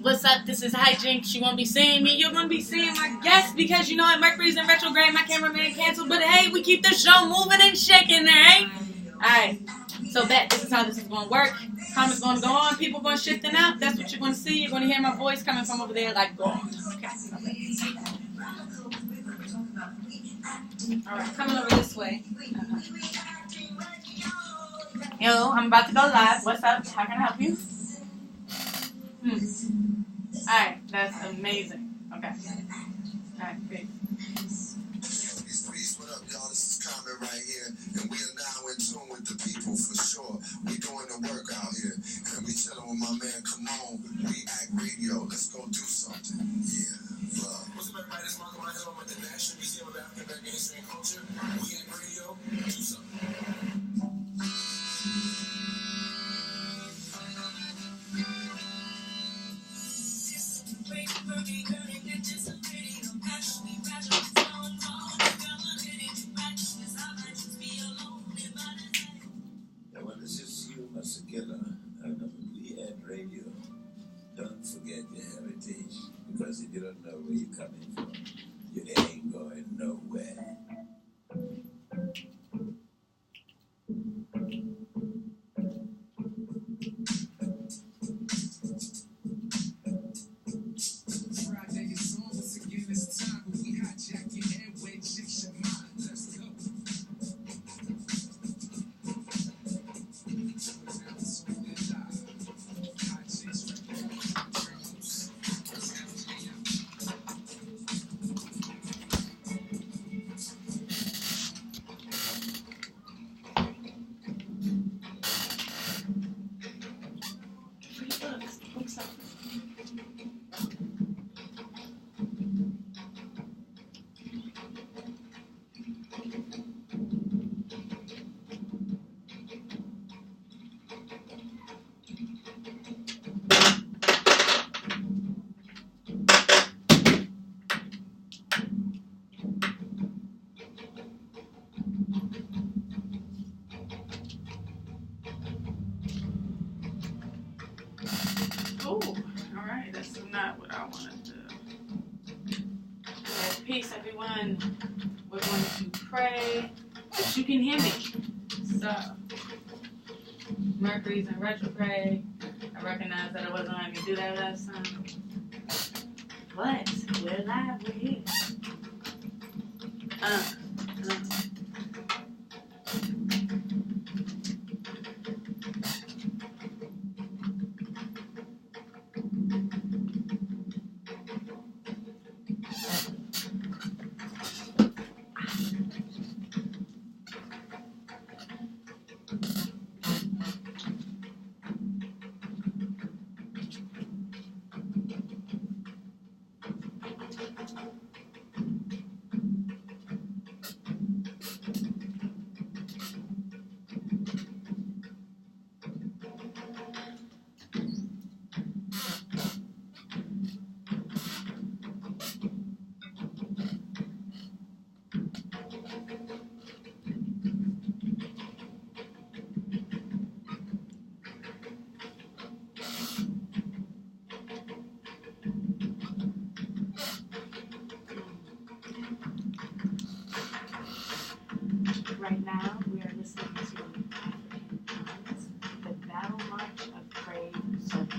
What's up? This is Hijynx. You won't be seeing me. You're going to be seeing my guests because you know what? Mercury's in retrograde. My cameraman canceled. But hey, we keep the show moving and shaking there, eh? Alright. So this is how this is going to work. Comments going to go on. People going to shift out. That's what you're going to see. You're going to hear my voice coming from over there like God. Okay. Alright. Coming over this way. Yo, I'm about to go live. What's up? How can I help you? Alright, that's amazing. Okay. Alright, great. Peace, what up, y'all? This is Carmen right here, and we are now in tune with the people for sure. We doing the work out here, and we chilling with my man Kymome. We act radio. Let's go do something. Yeah, love. What's up, everybody? This is Marco Hill. I'm at the National Museum of African American History and Culture. We act radio. Do something. Don't forget your heritage, because if you don't know where you're coming from, you ain't going nowhere. Friday is on, once again it's time, but we hijack your airway, shake your mind. Let's go. Alright, that's not what I want to do. Peace, everyone. We're going to pray that you can hear me. So, Mercury's in retrograde. I recognize that I wasn't letting me do that last time. But we're live, we're here. Right now, we are listening to African Drums, the Battle March of Brave Soldiers.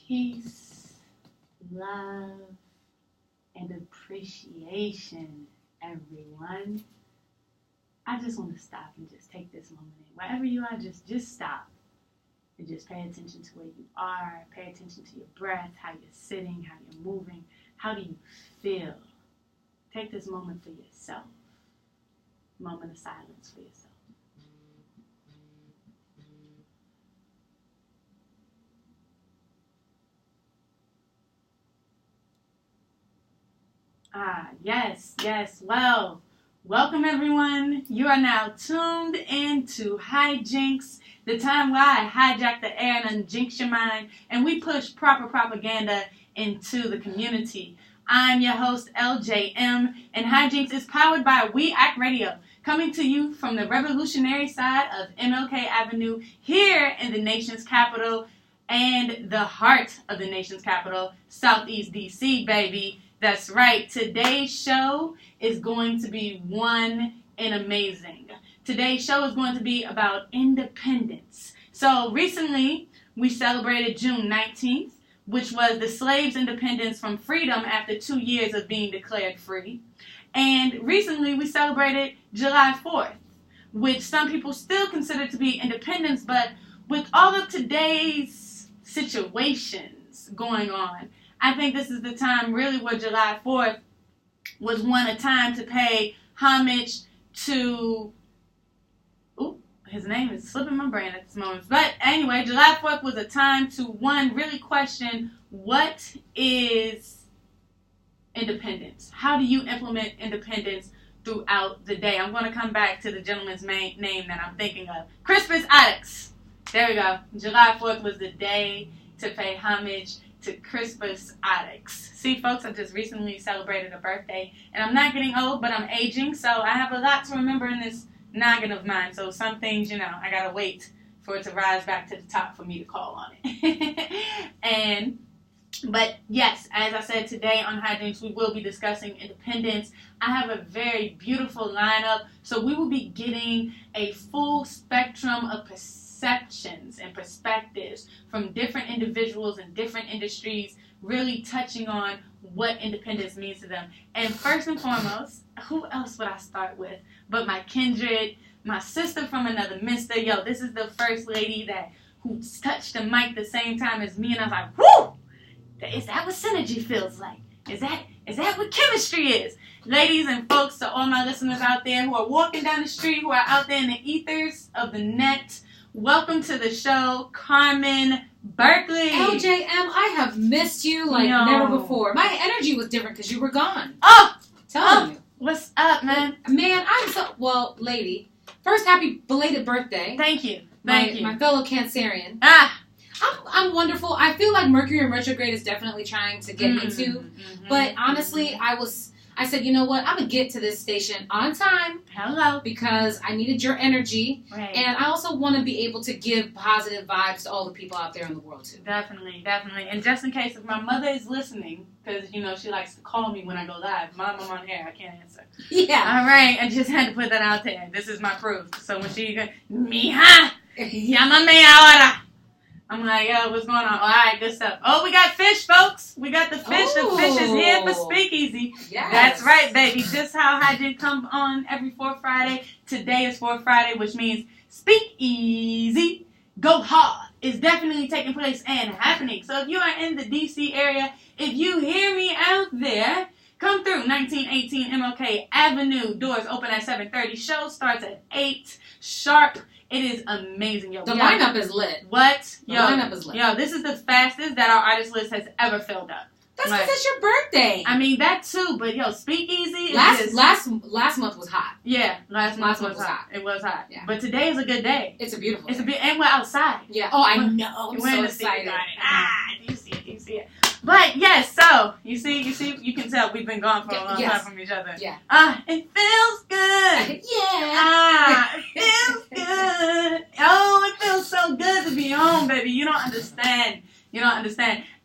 Peace, love, and appreciation, everyone. I just want to stop and just take this moment in. Wherever you are, just stop And just pay attention to where you are. Pay attention to your breath, how you're sitting, how you're moving. How do you feel? Take this moment for yourself. Moment of silence for yourself. Yes. Well, welcome everyone. You are now tuned into Hijynx, the time where I hijack the air and unjinx your mind, and we push proper propaganda into the community. I'm your host, Eljay'Em, and Hijynx is powered by We Act Radio, coming to you from the revolutionary side of MLK Avenue here in the nation's capital and the heart of the nation's capital, Southeast DC, baby. That's right. Today's show is going to be one and amazing. Today's show is going to be about independence. So recently, we celebrated June 19th, which was the slaves' independence from freedom after 2 years of being declared free. And recently, we celebrated July 4th, which some people still consider to be independence, but with all of today's situations going on, I think this is the time really where July 4th was a time to pay homage to, his name is slipping my brain at this moment. But anyway, July 4th was a time to, one, really question what is independence? How do you implement independence throughout the day? I'm going to come back to the gentleman's name that I'm thinking of. Crispus Attucks. There we go. July 4th was the day to pay homage to Crispus Attucks. See, folks, I just recently celebrated a birthday, and I'm not getting old, but I'm aging, so I have a lot to remember in this noggin of mine. So some things, I gotta wait for it to rise back to the top for me to call on it. But yes, as I said, today on Hijynx, we will be discussing independence. I have a very beautiful lineup, so we will be getting a full spectrum of perceptions and perspectives from different individuals in different industries, really touching on what independence means to them. And first and foremost, who else would I start with but my kindred, my sister from another mister. Yo, this is the first lady who touched the mic the same time as me, and I was like, whoo! Is that what synergy feels like? Is that what chemistry is? Ladies and folks, to all my listeners out there who are walking down the street, who are out there in the ethers of the net, welcome to the show, Carmen Berkely. Eljay'Em, I have missed you like never before. My energy was different because you were gone. Telling you. What's up, man? Man, lady. First, happy belated birthday. Thank you. My fellow Cancerian. I'm wonderful. I feel like Mercury in retrograde is definitely trying to get me too. But honestly, I said, you know what? I'm going to get to this station on time. Hello. Because I needed your energy. Right. And I also want to be able to give positive vibes to all the people out there in the world, too. Definitely. And just in case if my mother is listening, because, she likes to call me when I go live. Mom, I'm on air. I can't answer. Yeah. All right. I just had to put that out there. This is my proof. So when she goes, Mija, llámame ahora. I'm like, yo, what's going on? All right, good stuff. Oh, we got fish, folks. We got the fish. Ooh. The fish is here for Speakeasy. Yes. That's right, baby. Just how Hijynx come on every fourth Friday. Today is fourth Friday, which means Speakeasy, go hard, is definitely taking place and happening. So if you are in the D.C. area, if you hear me out there, come through 1918 MLK Avenue. Doors open at 7:30. Show starts at 8 sharp. It is amazing, yo. The lineup is lit. What? The lineup is lit. Yo, this is the fastest that our artist list has ever filled up. That's because it's your birthday. I mean, that too, but yo, Speakeasy is last month was hot. Yeah, last month was hot. It was hot. Yeah. But today is a good day. It's a beautiful day. And we're outside. Yeah. Oh, I know. I'm so excited. Do you see it? But yes, so you see, you can tell we've been gone for a long time from each other. Yeah. It feels good. Yeah. It feels good. Oh, it feels so good to be home, baby. You don't understand.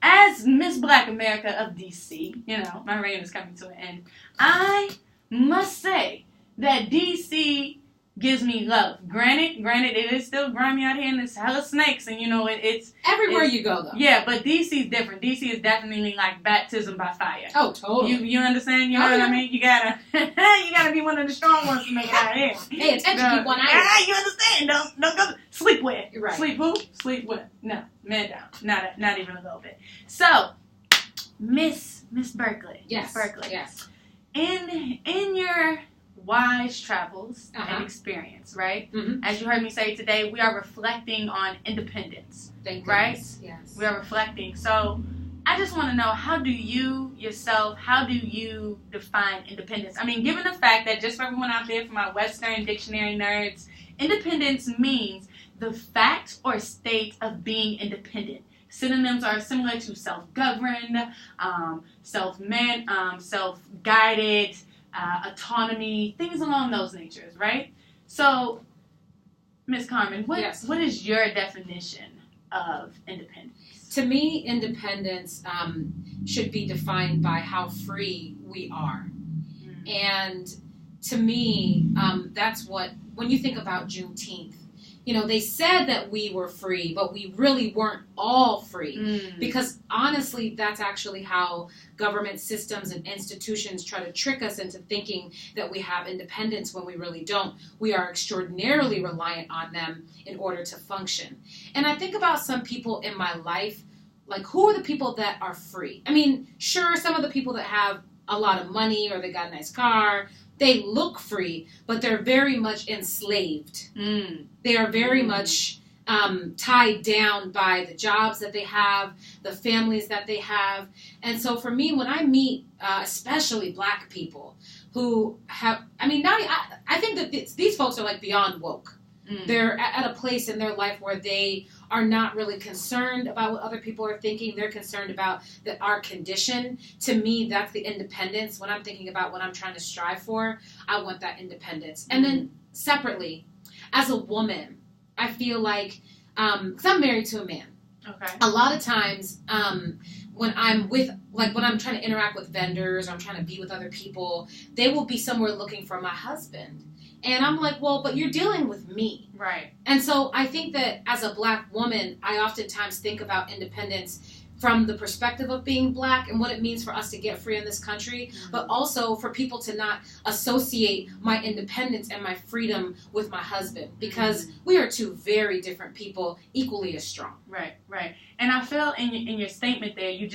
As Miss Black America of DC, my reign is coming to an end. I must say that DC gives me love. Granted, it is still grimy out here and there's hella snakes and, you know, it's... Everywhere you go, though. Yeah, but DC is different. DC is definitely like baptism by fire. Oh, totally. You understand? You know what I mean? You gotta be one of the strong ones to make it out here. Hey, attention, keep one eye. You understand? Don't go... Sleep where? Right. Sleep who? Sleep where? No, man down. Not even a little bit. So, Miss Berkely. Yes. Miss Berkely. Yes. In your wise travels and experience, right? Mm-hmm. As you heard me say today, we are reflecting on independence. Thank right? Goodness. Yes. We are reflecting. So I just want to know, how do you define independence? I mean, given the fact that, just for everyone out there, for my Western dictionary nerds, independence means the fact or state of being independent. Synonyms are similar to self-governed, self-guided, autonomy, things along those natures, right? So, Ms. Carmen, what is your definition of independence? To me, independence should be defined by how free we are. Mm. And to me, that's what, when you think about Juneteenth, you know, they said that we were free, but we really weren't all free. Mm. Because honestly, that's actually how government systems and institutions try to trick us into thinking that we have independence when we really don't. We are extraordinarily reliant on them in order to function. And I think about some people in my life, like, who are the people that are free? I mean, sure, some of the people that have a lot of money or they got a nice car, they look free, but they're very much enslaved. Mm. They are very much tied down by the jobs that they have, the families that they have. And so for me, when I meet especially Black people who have, I mean, I think that these folks are like beyond woke. Mm. They're at a place in their life where they are not really concerned about what other people are thinking. They're concerned about our condition. To me, that's the independence. When I'm thinking about what I'm trying to strive for, I want that independence. And then separately, as a woman, I feel like, because I'm married to a man. Okay. A lot of times, when I'm trying to interact with vendors or I'm trying to be with other people, they will be somewhere looking for my husband. And I'm like, well, but you're dealing with me. Right. And so I think that as a Black woman, I oftentimes think about independence from the perspective of being Black and what it means for us to get free in this country, but also for people to not associate my independence and my freedom with my husband, because we are two very different people, equally as strong. Right, right. And I feel in your statement there, you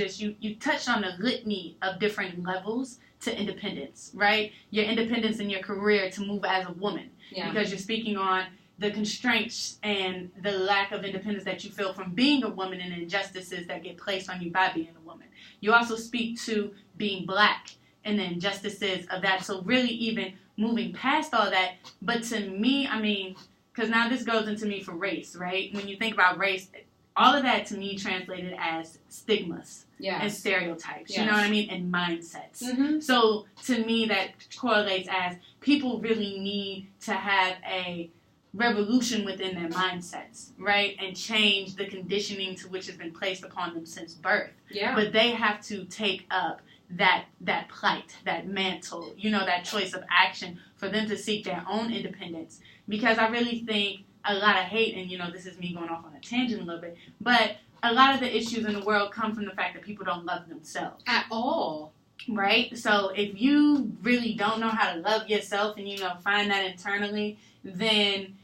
touched on a litany of different levels to independence, right? Your independence in your career to move as a woman, because you're speaking on the constraints and the lack of independence that you feel from being a woman and injustices that get placed on you by being a woman. You also speak to being Black and the injustices of that. So really even moving past all that. But to me, I mean, because now this goes into me for race, right? When you think about race, all of that to me translated as stigmas and stereotypes, you know what I mean, and mindsets. Mm-hmm. So to me that correlates as people really need to have a revolution within their mindsets, right? And change the conditioning to which has been placed upon them since birth. Yeah. But they have to take up that plight, that mantle, you know, that choice of action for them to seek their own independence. Because I really think a lot of hate, and you know, this is me going off on a tangent a little bit, but a lot of the issues in the world come from the fact that people don't love themselves. At all. Right? So if you really don't know how to love yourself and, you know, find that internally, then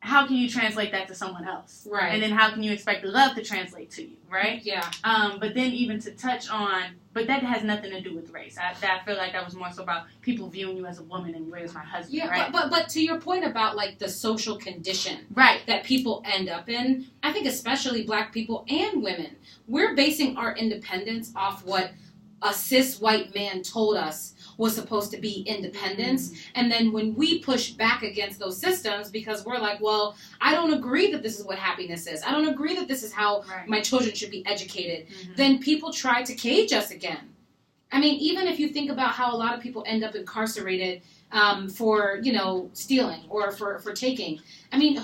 how can you translate that to someone else? Right. And then how can you expect love to translate to you, right? Yeah. But then even to touch on, but that has nothing to do with race. I feel like that was more so about people viewing you as a woman and where's my husband, right? But to your point about, like, the social condition that people end up in, I think especially Black people and women, we're basing our independence off what a cis white man told us was supposed to be independence. Mm-hmm. And then when we push back against those systems because we're like, well, I don't agree that this is what happiness is. I don't agree that this is how my children should be educated. Mm-hmm. Then people try to cage us again. I mean, even if you think about how a lot of people end up incarcerated for, you know, stealing or for taking. I mean,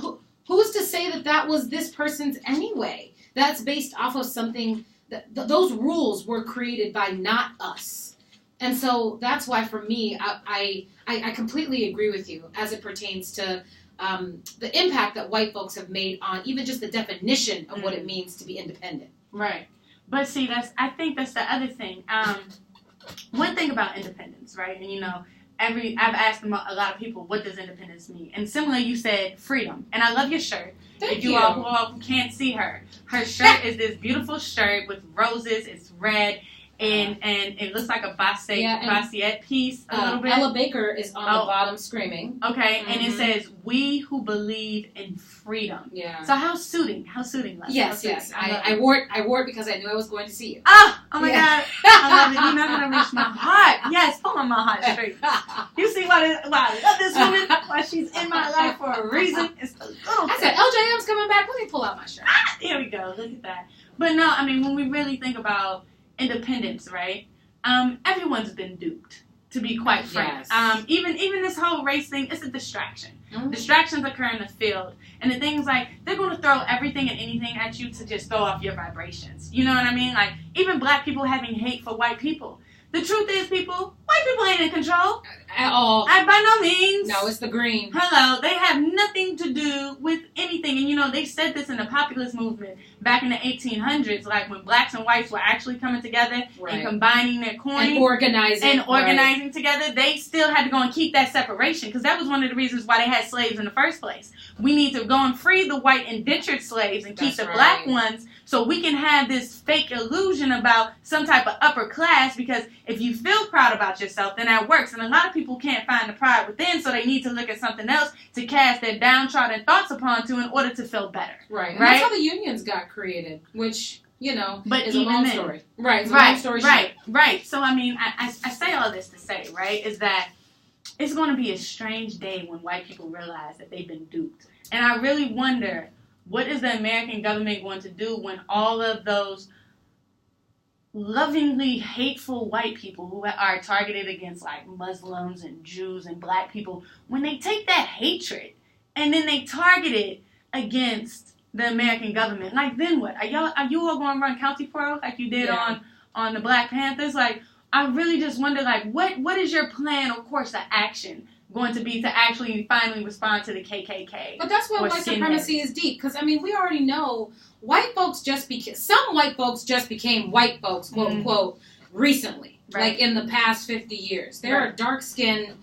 who's to say that was this person's anyway? That's based off of something that those rules were created by not us. And so that's why, for me, I completely agree with you as it pertains to the impact that white folks have made on even just the definition of what it means to be independent. Right. But see, I think that's the other thing. One thing about independence, right? And I've asked a lot of people, what does independence mean? And similarly, you said freedom. And I love your shirt. Thank if you. all who can't see her shirt is this beautiful shirt with roses. It's red. And it looks like a bassiette piece a little bit. Ella Baker is on the bottom screaming. Okay, and it says, "We who believe in freedom." Yeah. So how suiting, Les? Yes. I wore it because I knew I was going to see you. Oh my God, I love it. You're not gonna reach my heart. Yes, pull on my heart straight. You see why I love this woman? Why she's in my life for a reason? It's the little. I said, Eljay'Em's coming back. Let me pull out my shirt. Here we go. Look at that. But no, I mean, when we really think about independence, right? Everyone's been duped, to be quite frank. Yes. Even this whole race thing, it's a distraction. Mm-hmm. Distractions occur in the field, and the thing's like they're going to throw everything and anything at you to just throw off your vibrations. You know what I mean? Like even black people having hate for white people. The truth is, white people ain't in control At all. by no means. No, it's the green. Hello, they have nothing to do with anything. And they said this in the populist movement back in the 1800s, like when blacks and whites were actually coming together and combining their coin. And organizing together, they still had to go and keep that separation because that was one of the reasons why they had slaves in the first place. We need to go and free the white indentured slaves and keep the black ones so we can have this fake illusion about some type of upper class, because if you feel proud about yourself, then that works. And a lot of people can't find the pride within, so they need to look at something else to cast their downtrodden thoughts upon in order to feel better. Right. And that's how the unions got created, which, but is a long story. Right. It's a long story short. Right. So, I mean, I say all this to say, right, is that it's going to be a strange day when white people realize that they've been duped. And I really wonder, what is the American government going to do when all of those lovingly hateful white people who are targeted against like Muslims and Jews and black people, when they take that hatred and then they target it against the American government, like then what? Are you all going to run county pro like you did on the Black Panthers? Like, I really just wonder, like, what is your plan or course of action going to be to actually finally respond to the KKK? But that's why white supremacy is deep, because I mean we already know some white folks just became white folks, quote unquote, recently, like in the past 50 years. There are dark-skinned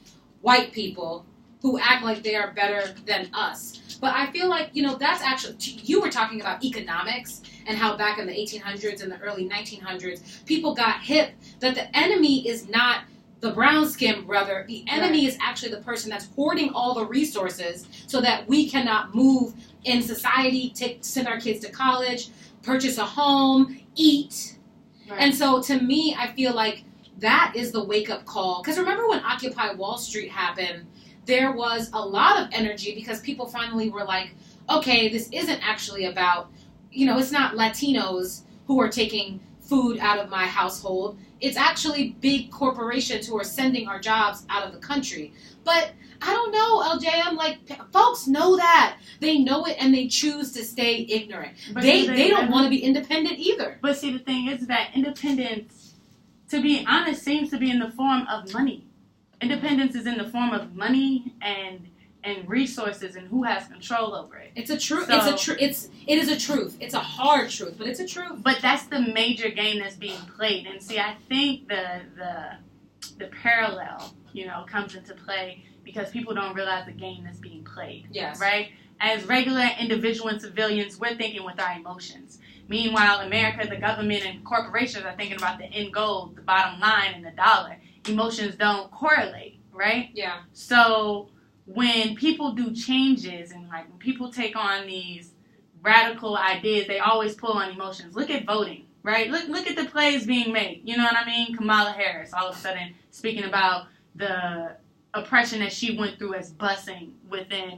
white people who act like they are better than us. But I feel like, that's actually, you were talking about economics and how back in the 1800s and the early 1900s, people got hip that the enemy is not the brown-skinned brother. The enemy is actually the person that's hoarding all the resources so that we cannot move in society, send our kids to college, purchase a home, eat. Right. And so to me, I feel like that is the wake-up call. Because remember when Occupy Wall Street happened, there was a lot of energy because people finally were like, okay, this isn't actually about, it's not Latinos who are taking food out of my household. It's actually big corporations who are sending our jobs out of the country. But I don't know, Eljay'Em, like, folks know that. They know it and they choose to stay ignorant. But they don't want to be independent either. But see, the thing is that independence, to be honest, seems to be in the form of money. Independence is in the form of money and resources and who has control over it. It's a truth. So, it is a truth. It's a hard truth, but it's a truth. But that's the major game that's being played. And see, I think the parallel, comes into play because people don't realize the game that's being played. Yes. Right? As regular individual and civilians, we're thinking with our emotions. Meanwhile, America, the government, and corporations are thinking about the end goal, the bottom line, and the dollar. Emotions don't correlate, right? Yeah. So when people do changes and like when people take on these radical ideas, they always pull on emotions. Look at voting, right? Look at the plays being made. You know what I mean? Kamala Harris all of a sudden speaking about the oppression that she went through as busing within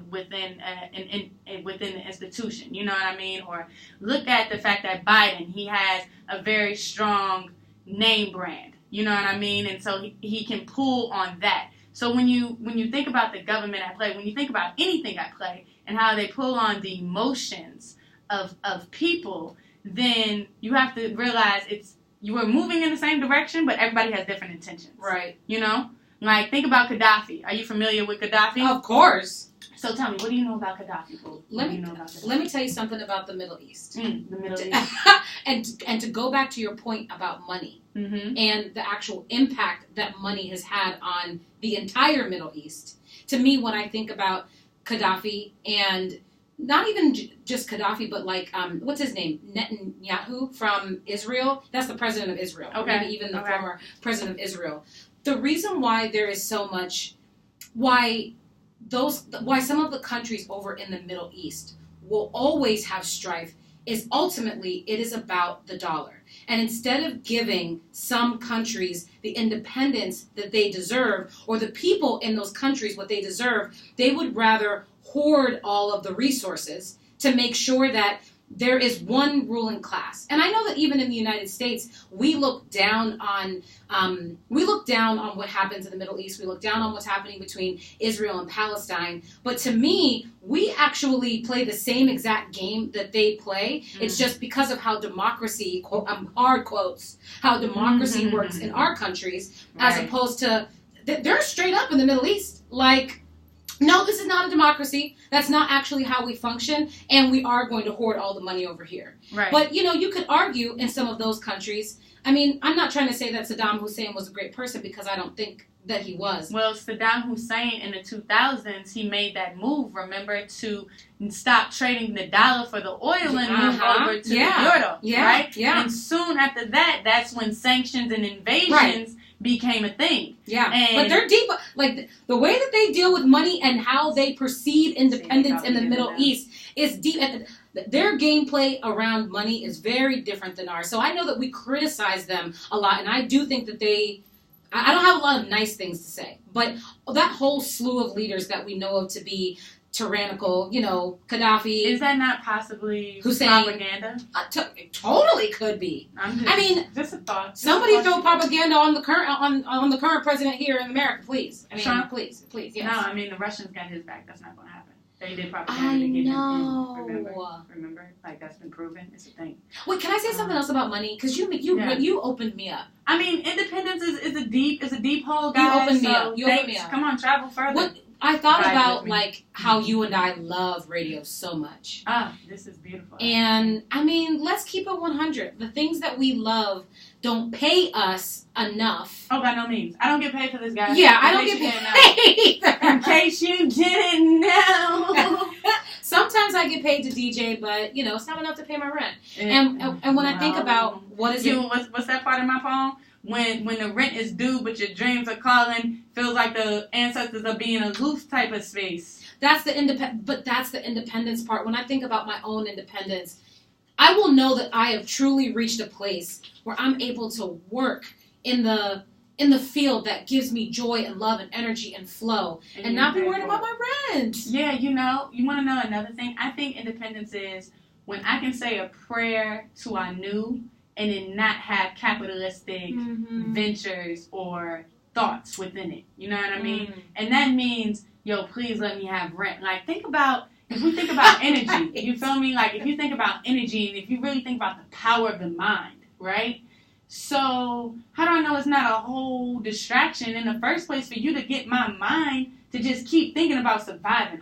the institution. You know what I mean? Or look at the fact that Biden, he has a very strong name brand. You know what I mean? And so he can pull on that. So when you think about the government at play, when you think about anything at play and how they pull on the emotions of people, then you have to realize you were moving in the same direction, but everybody has different intentions. Right. You know? Like, think about Gaddafi. Are you familiar with Gaddafi? Of course. So tell me, what do you know about Gaddafi? Let me tell you something about the Middle East. The Middle East. and to go back to your point about money Mm-hmm. and the actual impact that money has had on the entire Middle East. To me, when I think about Gaddafi, and not even just Gaddafi, but like, what's his name? Netanyahu from Israel. That's the president of Israel. Okay. Maybe even the former president of Israel. The reason why there is so much, why some of the countries over in the Middle East will always have strife is ultimately it is about the dollar. And instead of giving some countries the independence that they deserve, or the people in those countries what they deserve, they would rather hoard all of the resources to make sure that there is one ruling class. And I know that even in the United States, we look down on what happens in the Middle East. We look down on what's happening between Israel and Palestine. But to me, we actually play the same exact game that they play. It's just because of how democracy, hard quotes, how democracy works in our countries, as opposed to, they're straight up in the Middle East. Like, no, this is not a democracy. That's not actually how we function, and we are going to hoard all the money over here. Right. But, you could argue in some of those countries, I mean, I'm not trying to say that Saddam Hussein was a great person, because I don't think that he was. Well, Saddam Hussein in the 2000s, he made that move, remember, to stop trading the dollar for the oil and move over to the euro, right? Yeah. And soon after that, that's when sanctions and invasions became a thing. Yeah, and but they're deep. Like, the way that they deal with money and how they perceive independence in the Middle East is deep. Their gameplay around money is very different than ours. So I know that we criticize them a lot, and I do think that I don't have a lot of nice things to say, but that whole slew of leaders that we know of to be tyrannical, Gaddafi. Is that not possibly Hussein, propaganda? It totally could be. Just a thought. Somebody throw propaganda on the current president here in America, please. I mean, please. Yes. No, I mean, the Russians got his back. That's not going to happen. They did propaganda to get him in. Remember? Like, that's been proven. It's a thing. Wait, can I say something else about money? Because you opened me up. I mean, independence is a deep hole, guys. You opened me up. Come on, travel further. I thought about, like, how you and I love radio so much. This is beautiful. And, I mean, let's keep it 100. The things that we love don't pay us enough. Oh, by no means. I don't get paid for this, guys. Yeah, I don't get paid either. In case you didn't know. Sometimes I get paid to DJ, but, it's not enough to pay my rent. And when I think about what's that part of my poem? When the rent is due, but your dreams are calling, feels like the ancestors are being aloof type of space. That's the independence part. When I think about my own independence, I will know that I have truly reached a place where I'm able to work in the field that gives me joy and love and energy and flow, and not be worried about my rent. Yeah, you want to know another thing? I think independence is when I can say a prayer to Anu and then not have capitalistic ventures or thoughts within it. You know what I mean? And that means, please let me have rent. Like, if we think about energy, you feel me? Like, if you think about energy and if you really think about the power of the mind, right? So, how do I know it's not a whole distraction in the first place for you to get my mind to just keep thinking about surviving?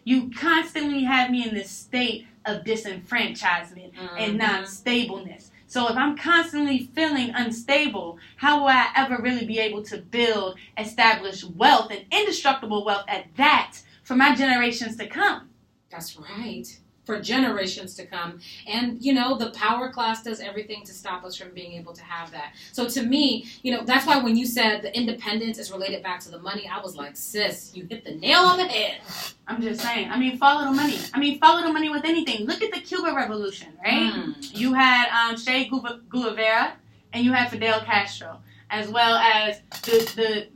You constantly have me in this state of disenfranchisement and non-stableness. So if I'm constantly feeling unstable, how will I ever really be able to build, establish wealth and indestructible wealth at that for my generations to come? That's right. For generations to come. And, the power class does everything to stop us from being able to have that. So to me, that's why when you said the independence is related back to the money, I was like, sis, you hit the nail on the head. I'm just saying. Follow the money. Follow the money with anything. Look at the Cuban Revolution, right? You had Che Guevara and you had Fidel Castro, as well as the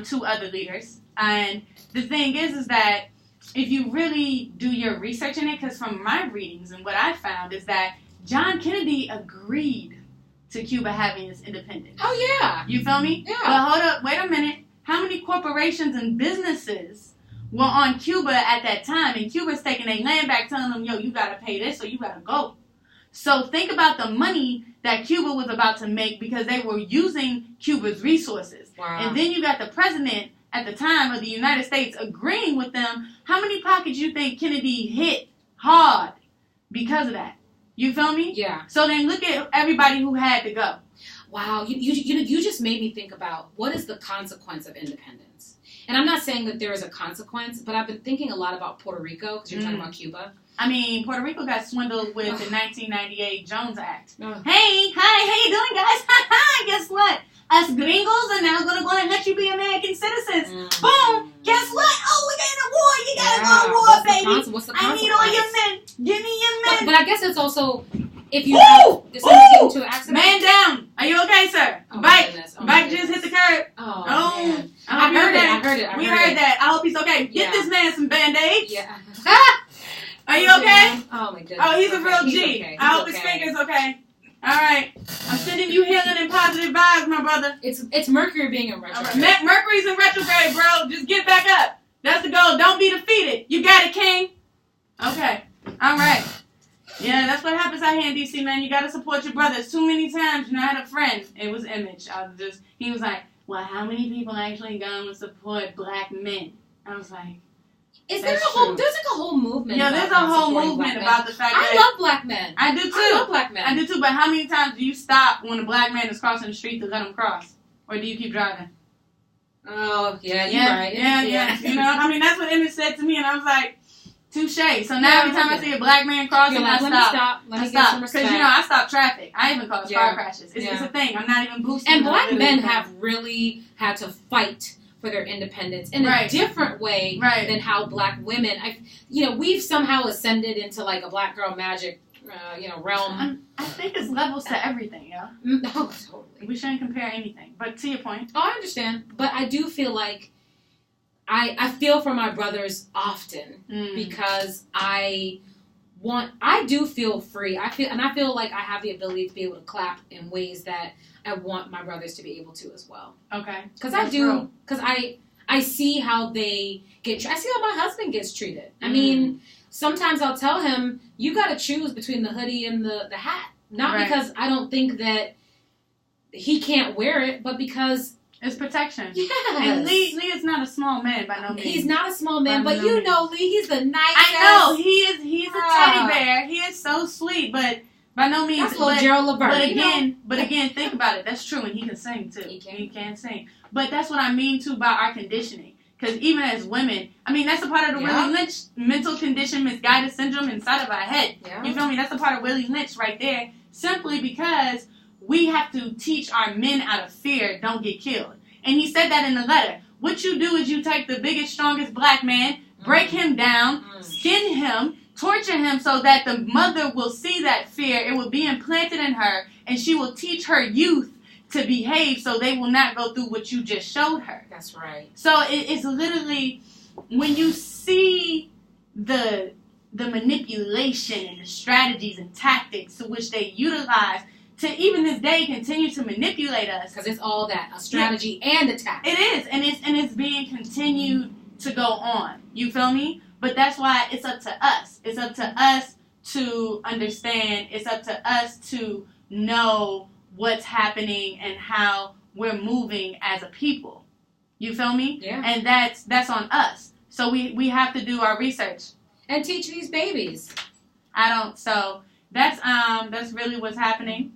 two other leaders. And the thing is that if you really do your research in it, because from my readings and what I found is that John Kennedy agreed to Cuba having its independence. Oh, yeah. You feel me? Yeah. But hold up, wait a minute. How many corporations and businesses were on Cuba at that time? And Cuba's taking their land back, telling them, you got to pay this or you got to go. So think about the money that Cuba was about to make because they were using Cuba's resources. Wow. And then you got the president at the time of the United States agreeing with them. How many pockets you think Kennedy hit hard because of that? You feel me? Yeah. So then look at everybody who had to go. Wow. You just made me think about what is the consequence of independence. And I'm not saying that there is a consequence, but I've been thinking a lot about Puerto Rico because you're talking about Cuba. I mean, Puerto Rico got swindled with the 1998 Jones Act. Oh. Hey, hi, how you doing, guys? Guess what? Us gringos are now going to go and let you be American citizens. Boom! Guess what? Oh, we're getting a war. You got to go to war, baby. What's the I need all your men. Give me your men. But I guess it's also, if you have someone get into an accident. Man down. Are you okay, sir? Oh, Bike. Oh, Bike just hit the curb. Oh, man. I heard it. We heard that. I hope he's okay. Get this man some Band-Aids. Yeah. Are you okay? Oh, my goodness. Oh, he's a real G. Okay. I hope his finger's okay. All right. I'm sending you healing and positive vibes, my brother. It's Mercury being in retrograde. Right. Mercury's in retrograde, bro. Just get back up. That's the goal. Don't be defeated. You got it, King. Okay. All right. Yeah, that's what happens out here in DC, man. You got to support your brothers. Too many times, I had a friend. It was Image. He was like, well, how many people actually going to support black men? I was like, there's like a whole movement. Yeah, there's a whole movement about the fact that I love black men. I do too. I love black men. I do too, but how many times do you stop when a black man is crossing the street to let him cross? Or do you keep driving? Oh, yeah, you're right. Yeah. You know, I mean, that's what Emmett said to me, and I was like, touche. So now every time I see a black man crossing, I stop. Let me get some respect. Because, I stop traffic. I even cause car crashes. It's a thing. I'm not even boosting. And black men have really had to fight for their independence in a different way than how black women, we've somehow ascended into like a black girl magic, realm. I think it's levels to everything, yo. Oh, totally. We shouldn't compare anything. But to your point. Oh, I understand. But I do feel like I feel for my brothers often because I do feel free. I feel like I have the ability to be able to clap in ways that I want my brothers to be able to as well. Okay. Because I do. Because I see how they get. I see how my husband gets treated. I mean, sometimes I'll tell him, you got to choose between the hoodie and the hat. Not because I don't think that he can't wear it, but because it's protection. Yes. And Lee is not a small man by no means. He's not a small man, but Lee, he's the nicest. I know, he's a teddy bear. He is so sweet, but by no means. That's little Gerald Levert. But again, think about it. That's true, and he can sing too. He can sing. But that's what I mean too about our conditioning. Because even as women, I mean, that's a part of the Willie Lynch mental condition, misguided syndrome inside of our head. Yeah. You feel me? That's a part of Willie Lynch right there. Simply because we have to teach our men out of fear, don't get killed. And he said that in the letter. What you do is you take the biggest, strongest black man, break him down, skin him, torture him so that the mother will see that fear. It will be implanted in her, and she will teach her youth to behave so they will not go through what you just showed her. That's right. So it's literally, when you see the manipulation and the strategies and tactics to which they utilize to even this day continue to manipulate us. Because it's all that, a strategy and a tactic. It is, and it's being continued to go on. You feel me? But that's why it's up to us. It's up to us to understand. It's up to us to know what's happening and how we're moving as a people. You feel me? Yeah. And that's on us. So we have to do our research. And teach these babies. So that's really what's happening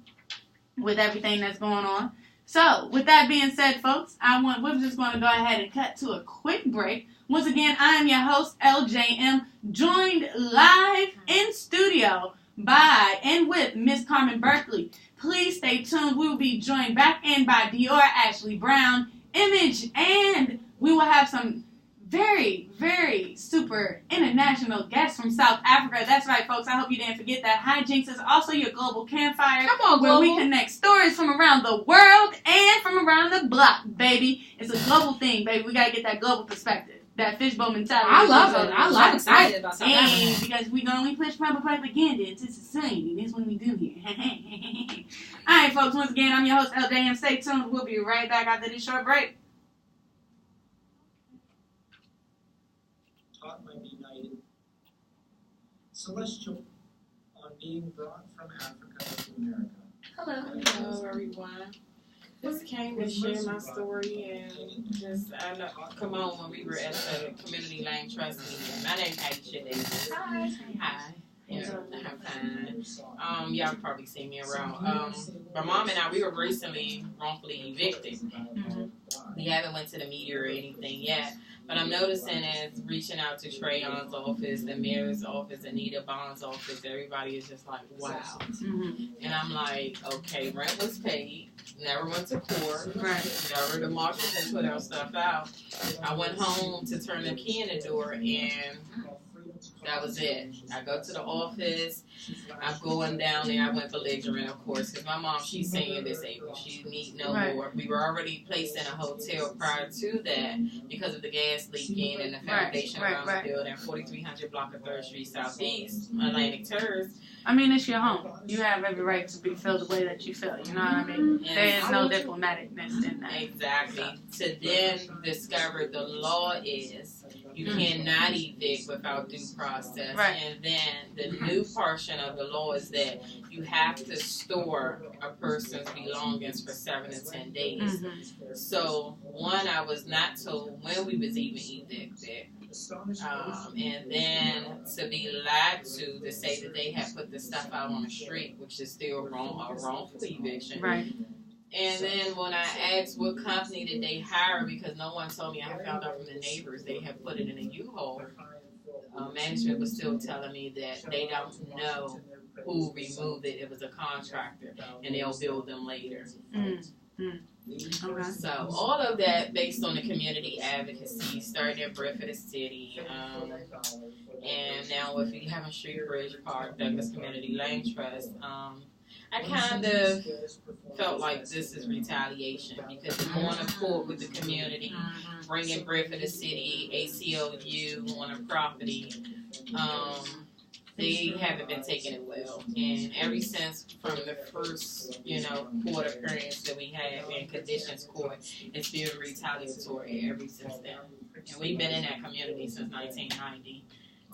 with everything that's going on. So, with that being said, folks, we're just going to go ahead and cut to a quick break. Once again, I am your host, Eljay'Em, joined live in studio by and with Miss Carmen Berkely. Please stay tuned. We will be joined back in by Dior Ashely Brown, Image, and we will have some very, very super international guests from South Africa. That's right, folks. I hope you didn't forget that Hijynx is also your global campfire. Come on, where we connect stories from around the world and from around the block, baby. It's a global thing, baby. We got to get that global perspective. That fishbowl mentality. I love it. I'm excited about South Africa. Because we can only push propaganda. It's society. That's what we do here. All right, folks. Once again, I'm your host, Eljay'Em. Stay tuned. We'll be right back after this short break. Heart might be united. Celestial on being brought from Africa to America. Hello, everyone. Just came to share my story and just, I know, come on, when we were at the Community Land Trust meeting. My name's Aisha Davis. Hi. Hi. Yeah, I'm fine. Y'all probably see me around. My mom and I, we were recently wrongfully evicted. Mm-hmm. We haven't went to the media or anything yet. But I'm noticing as reaching out to Trayon's office, the mayor's office, Anita Bond's office, everybody is just like, wow. Mm-hmm. And I'm like, okay, rent was paid, never went to court, right. Never the marshals had put our stuff out. I went home to turn the key in the door, and that was it. I go to the office. I'm going down there. I went belligerent, of course, because my mom, she's senior disabled. She need no more. We were already placed in a hotel prior to that because of the gas leaking and the foundation around the building, 4300 block of 3rd Street Southeast, Atlantic Terrace. I mean, it's your home. You have every right to feel the way that you feel. You know what I mean? There is no diplomaticness in that. Exactly. To then discover the law is you cannot evict without due process. Right. And then the new portion of the law is that you have to store a person's belongings for 7 to 10 days. Mm-hmm. So, one, I was not told when we was even evicted. And then to be lied to say that they had put the stuff out on the street, which is still a wrongful eviction. Right. And then when I asked what company did they hire, because no one told me, I found out from the neighbors they had put it in a U-Haul. Management was still telling me that they don't know who removed it. It was a contractor, and they'll bill them later. Okay. So all of that based on the community advocacy, starting in Breadfast City, and now with 11th Street Bridge Park, Douglas Community Land Trust. I kind of felt like this is retaliation because it's going to court with the community, bringing Breadfast City, ACLU on a property. They haven't been taking it well. And ever since from the first, court appearance that we had in conditions court, it's been retaliatory ever since then. And we've been in that community since 1990.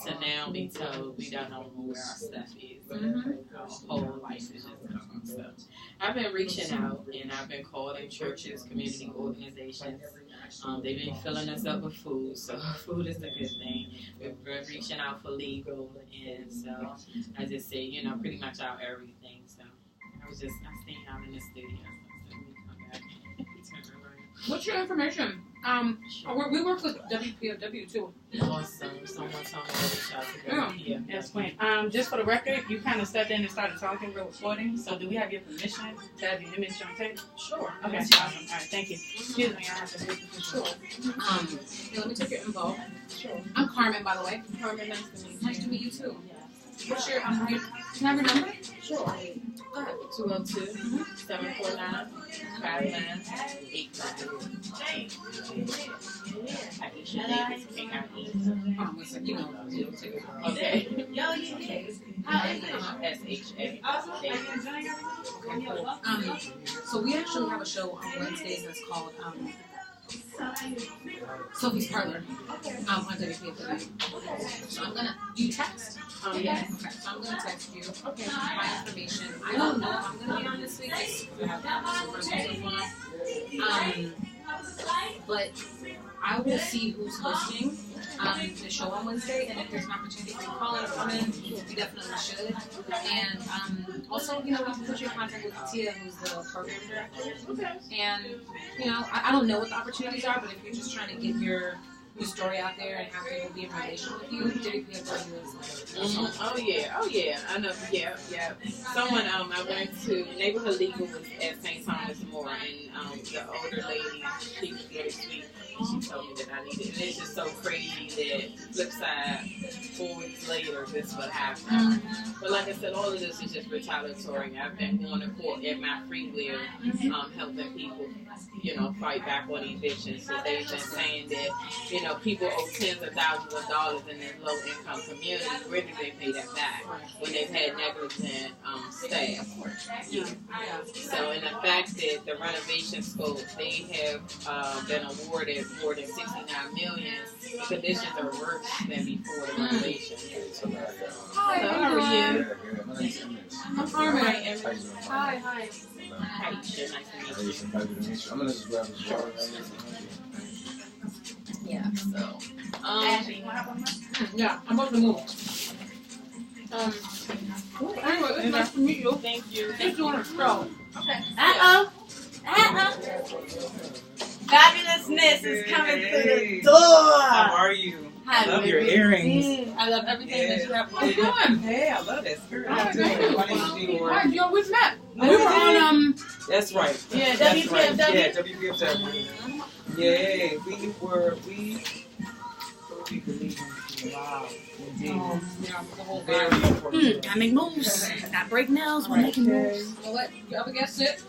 To now be told we don't know where our stuff is. Our whole life is just gone. So I've been reaching out, and I've been calling churches, community organizations. They've been filling us up with food, so food is a good thing. We've been reaching out for legal, and so I just say, pretty much out everything. So I staying out in the studio. So we come back. What's your information? We work with WPFW too. Awesome. Someone told me to reach out to WPFW. Yes, Queen. Just for the record, you kind of stepped in and started talking, we're recording. So do we have your permission to have your image on tape? Sure. Okay, awesome. All right, thank you. Excuse me, I have to speak for sure. Let me take your info. Sure. I'm Carmen, by the way. Carmen, nice to meet you. Nice to meet you too. What's your can I have your number? Sure. Go ahead. 202-749-5989. Okay. SHA. Okay, cool. So we actually have a show on Wednesdays that's called Sophie's Parlor on WPFW. So I'm gonna. Do you text? Yes. Okay. So I'm gonna text you. Okay. My information. I don't know if I'm gonna be on this week. But I will see who's hosting the show on Wednesday, and if there's an opportunity for you to call in or come in, you definitely should. And also, we can put you in contact with Tia, who's the program director. Okay. And I don't know what the opportunities are, but if you're just trying to get your story out there and have people be in relation with you, WPFW is Oh yeah, I know, yeah. Someone, I went to Neighborhood Legal was at St. Thomas More, and the older lady, she was very sweet, and she told me that I needed it. And it's just so crazy that flip side, 4 weeks later, this would happen. But like I said, all of this is just retaliatory. I've been going to court at my free will, helping people, fight back on evictions. So they've been saying that, people owe tens of thousands of dollars in this low-income community. Where do they pay that back when they've had negligent staff? Yeah. So, in the fact that the renovation scope, they have been awarded more than $69 million. The conditions are worse than before the renovation Congratulations. Hi, how are you? I'm Carmen. Hi. Hi, nice to meet you. I'm gonna just grab this water. Yeah, so. Ashley, you want to hop on that? Yeah, I'm about to move. Anyway, it's nice to meet you. Thank you. Thank you on a stroll. Okay. Fabulousness is coming through the door. How are you? Hi, I love your baby. earrings. I love everything that you have. How you doing? Hey, I love that skirt. Hi, My name's Dior. Hi, Dior, we've met. No, We were on, That's right. Yeah, That's right. WPFW. Yeah, WPFW. Yeah, we believe in love. Indeed. yeah, the whole Very time. important. I make moves. I break nails when making moves. I'll let the other guests sit.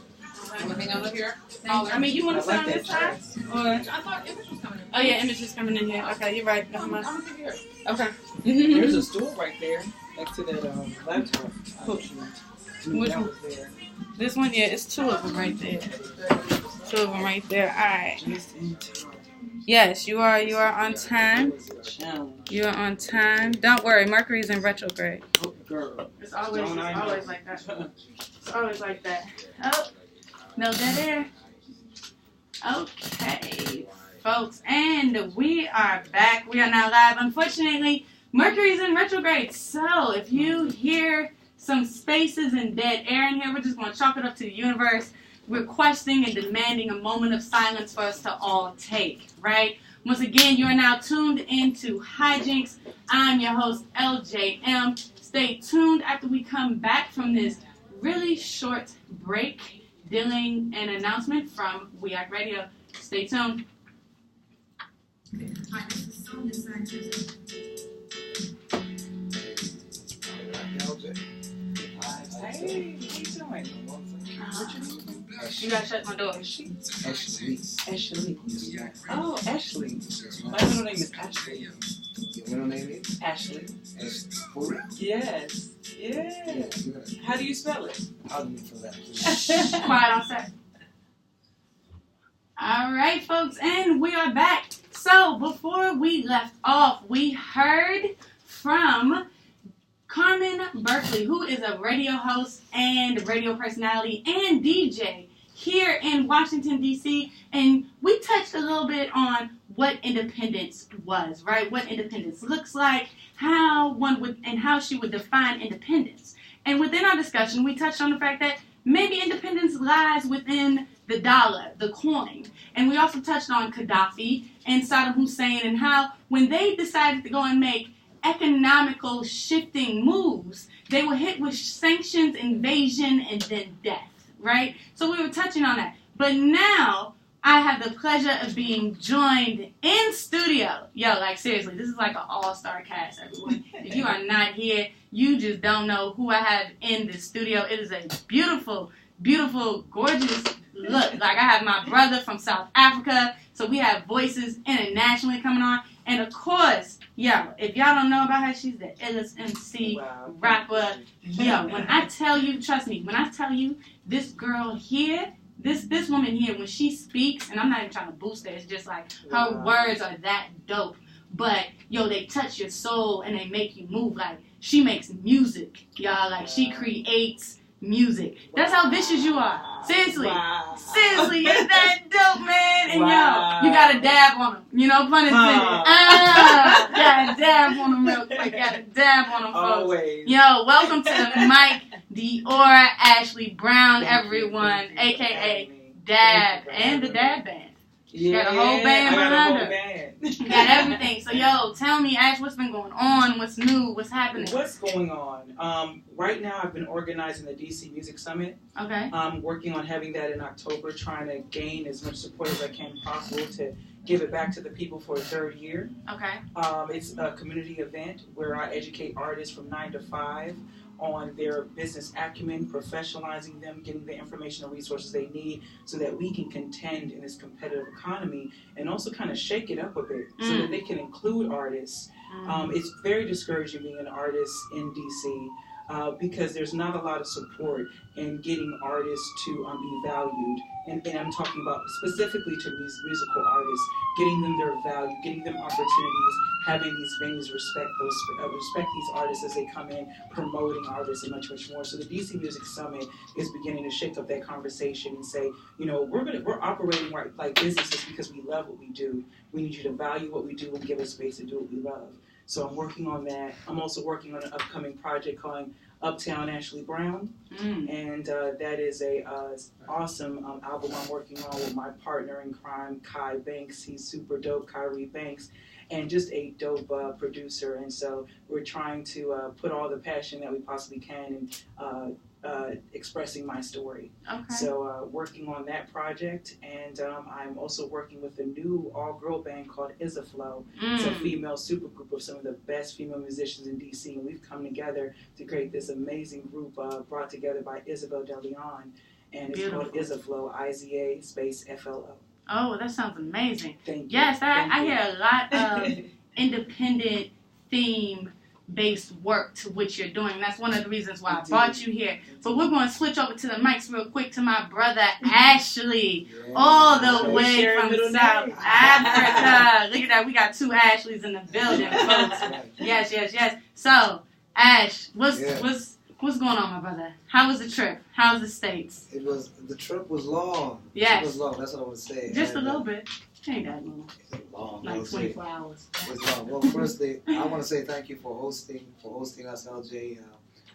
I'm gonna hang out up here. I mean, you want I to sit like on that this side? dress. Or... I thought Image was coming in. Oh yeah, Image is coming in here. Okay, you're right. I'm gonna take here. Okay. There's a stool right there next to that laptop. Which that one? was there. This one, yeah, it's two of them right there. Two of them right there. All right. Just in time. Yes, you are on time. Challenge. You are on time. Don't worry, Mercury's in retrograde. Oh, girl. It's always Don't I know? like that. It's always like that. Oh, no dead air. Okay, folks, and we are back. We are now live. Unfortunately, Mercury's in retrograde, so if you hear some spaces and dead air in here, we're just going to chalk it up to the universe requesting and demanding a moment of silence for us to all take, right? Once again, you are now tuned into Hijynx. I'm your host, Eljay'Em. Stay tuned after we come back from this really short break, dealing an announcement from We Act Radio. Stay tuned. Hey, how you doing? What's your name? You gotta shut my door. Ashley. Ashley. Oh, Ashley. My middle name is Ashley. Your middle name is? Ashley. For real? Yes. Yeah. How do you spell it? I'll do it for that, please. Quiet on set. All right, folks, and we are back. So before we left off, we heard from Carmen Berkely, who is a radio host and radio personality and DJ here in Washington, D.C., and we touched a little bit on what independence was, right? What independence looks like, how one would, and how she would define independence. And within our discussion, we touched on the fact that maybe independence lies within the dollar, the coin. And we also touched on Gaddafi and Saddam Hussein and how when they decided to go and make economical shifting moves, they were hit with sanctions, invasion, and then death, right? So we were touching on that. But now I have the pleasure of being joined in studio. Yo, like seriously, this is like an all-star cast, everyone. If you are not here, you just don't know who I have in the studio. It is a beautiful, beautiful, gorgeous look. Like I have my brother from South Africa, so we have voices internationally coming on. And of course, yo, if y'all don't know about her, she's the illest MC, rapper. Yo, when I tell you, trust me, when I tell you, this girl here, this woman here, when she speaks, and I'm not even trying to boost her, it's just like her words are that dope. But, yo, they touch your soul and they make you move. Like, she makes music, y'all. Like, she creates music. That's how vicious you are. Seriously. Wow. Seriously, you're that dope, man. And yo, you gotta dab on them. You know, pun intended. Gotta dab on them real quick. Gotta dab on them, folks. Always. Yo, welcome to the mic, Dior Ashely Brown, everyone, a.k.a. Dab, and the Dab Band. Yeah, got a whole band I got a behind whole her. band. You got everything. So, yo, tell me, Ash, what's been going on? What's new? What's happening? What's going on? Right now, I've been organizing the DC Music Summit. Okay. I'm working on having that in October, trying to gain as much support as I can possible to give it back to the people for a third year. Okay. It's a community event where I educate artists from 9 to 5 on their business acumen, professionalizing them, getting the information and resources they need so that we can contend in this competitive economy and also kind of shake it up a bit so that they can include artists. It's very discouraging being an artist in DC. because there's not a lot of support in getting artists to be valued. And I'm talking about specifically to musical artists, getting them their value, getting them opportunities, having these venues respect these artists as they come in, promoting artists and much, much more. So the DC Music Summit is beginning to shake up that conversation and say, we're operating like businesses because we love what we do. We need you to value what we do and give us space to do what we love. So I'm working on that. I'm also working on an upcoming project called Uptown Ashely Brown, and that is a awesome album I'm working on with my partner in crime, Kai Banks. He's super dope, Kyrie Banks, and just a dope producer. And so we're trying to put all the passion that we possibly can in expressing my story. Okay. So working on that project, and I'm also working with a new all-girl band called Isaflow. It's a female supergroup of some of the best female musicians in DC, and we've come together to create this amazing group brought together by Isabel De Leon, and it's called Isaflow, IZA space FLO. Oh, that sounds amazing. Thank you. Yes, I you. hear a lot of independent theme-based work to what you're doing. That's one of the reasons why I brought you here. But we're going to switch over to the mics real quick to my brother Ashely, all the way from South Africa. Look at that. We got two Ashleys in the building, folks. Yes. So, Ash, what's going on, my brother? How was the trip? How was the States? The trip was long. Yes. It was long, that's what I want to say. Just a little bit. Ain't that long. Long. Like 24 hours. It was long. Well, firstly, I want to say thank you for hosting us, LJ,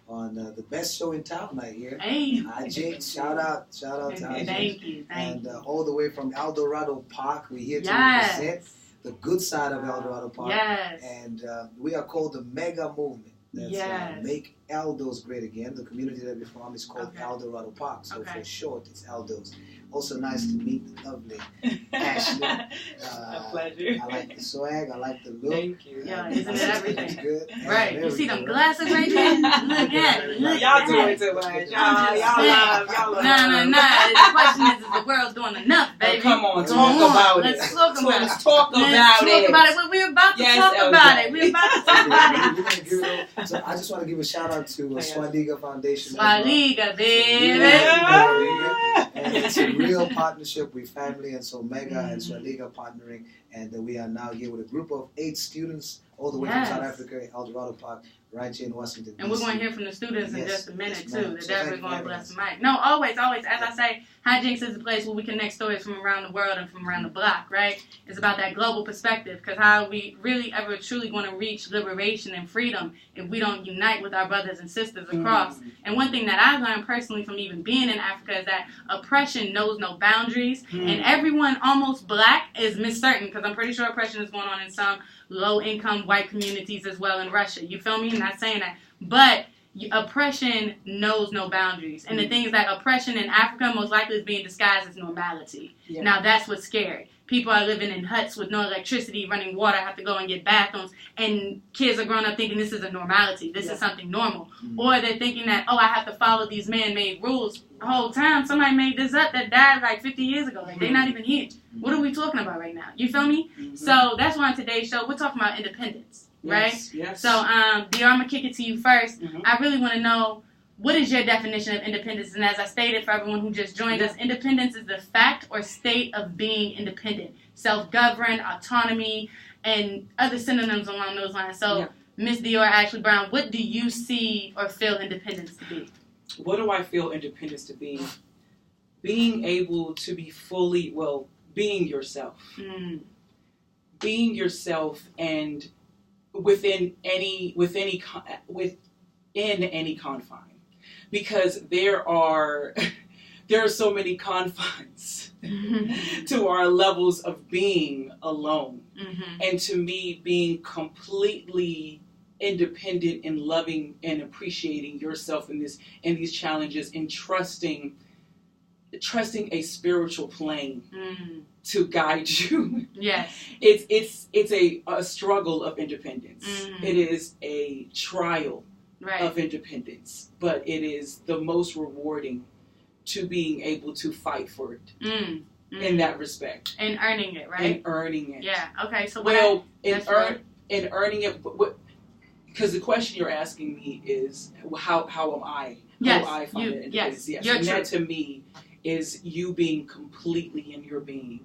on the best show in town right here. Hey. Hijynx, shout out to Hijynx. Thank you. And all the way from Eldorado Park, we're here to represent the good side of Eldorado Park. Yes. And we are called the Mega Movement. That's Make Eldos Great Again. The community that we formed is called Eldorado Park. So for short, it's Eldos. Also nice to meet the lovely Ashely. A pleasure. I like the swag. I like the look. Thank you. Yeah, isn't it everything? It's good. Right. You see them glasses right there? Look at it. Y'all doing too much. Y'all love. No. The question is the world's doing enough, baby? Come on, talk about it. Let's talk about it. Let's talk about it. We're about to talk about it. We're about to talk about it. So I just want to give a shout out to Swadiga Foundation. Swadiga, baby. And it's a real partnership with family, and so Mega and Swadiga partnering, and we are now here with a group of 8 students all the way from South Africa, Eldorado Park, right here in Washington, and we're going to hear from the students in just a minute, too. They're So definitely going to bless the mic. No, always. As I say, Hijynx is a place where we connect stories from around the world and from around the block, right? It's about that global perspective, because how are we really ever truly going to reach liberation and freedom if we don't unite with our brothers and sisters across? And one thing that I've learned personally from even being in Africa is that oppression knows no boundaries, and everyone almost black is miscertain, because I'm pretty sure oppression is going on in some low-income white communities as well in Russia. You feel me? I'm not saying that. But oppression knows no boundaries. And the thing is that oppression in Africa most likely is being disguised as normality. Yeah. Now, that's what's scary. People are living in huts with no electricity, running water, have to go and get bathrooms, and kids are growing up thinking this is a normality. This is something normal. Or they're thinking that, I have to follow these man-made rules. The whole time, somebody made this up that died like 50 years ago. Like, they're not even here. What are we talking about right now? You feel me? So that's why on today's show, we're talking about independence, right? Yes. So, Dior, I'm going to kick it to you first. I really want to know, what is your definition of independence? And as I stated for everyone who just joined us, independence is the fact or state of being independent, self-governed, autonomy, and other synonyms along those lines. So, Miss Dior Ashely Brown, what do you see or feel independence to be? What do I feel independence to be? Being able to be fully, being yourself. Being yourself, and within any confine. Because there are so many confines to our levels of being alone. And to me, being completely independent and loving and appreciating yourself in these challenges, and trusting a spiritual plane to guide you. Yes. It's a struggle of independence. It is a trial of independence, but it is the most rewarding to being able to fight for it in that respect. And earning it, right? And earning it. Yeah. Okay. So earning it. because the question you're asking me is how am I? Yes, how I find that independence? Yes. Your And truth. that to me is you being completely in your being,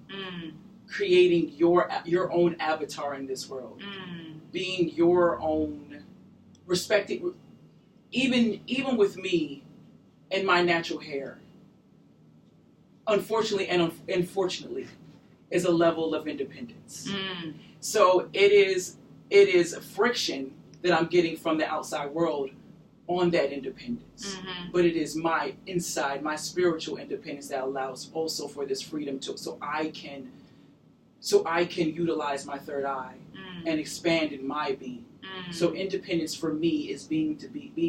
creating your own avatar in this world, being your own, respecting, even with me and my natural hair. Unfortunately and unfortunately, is a level of independence. So it is a friction that I'm getting from the outside world on that independence. But it is my inside, my spiritual independence that allows also for this freedom so I can utilize my third eye and expand in my being. So independence for me is being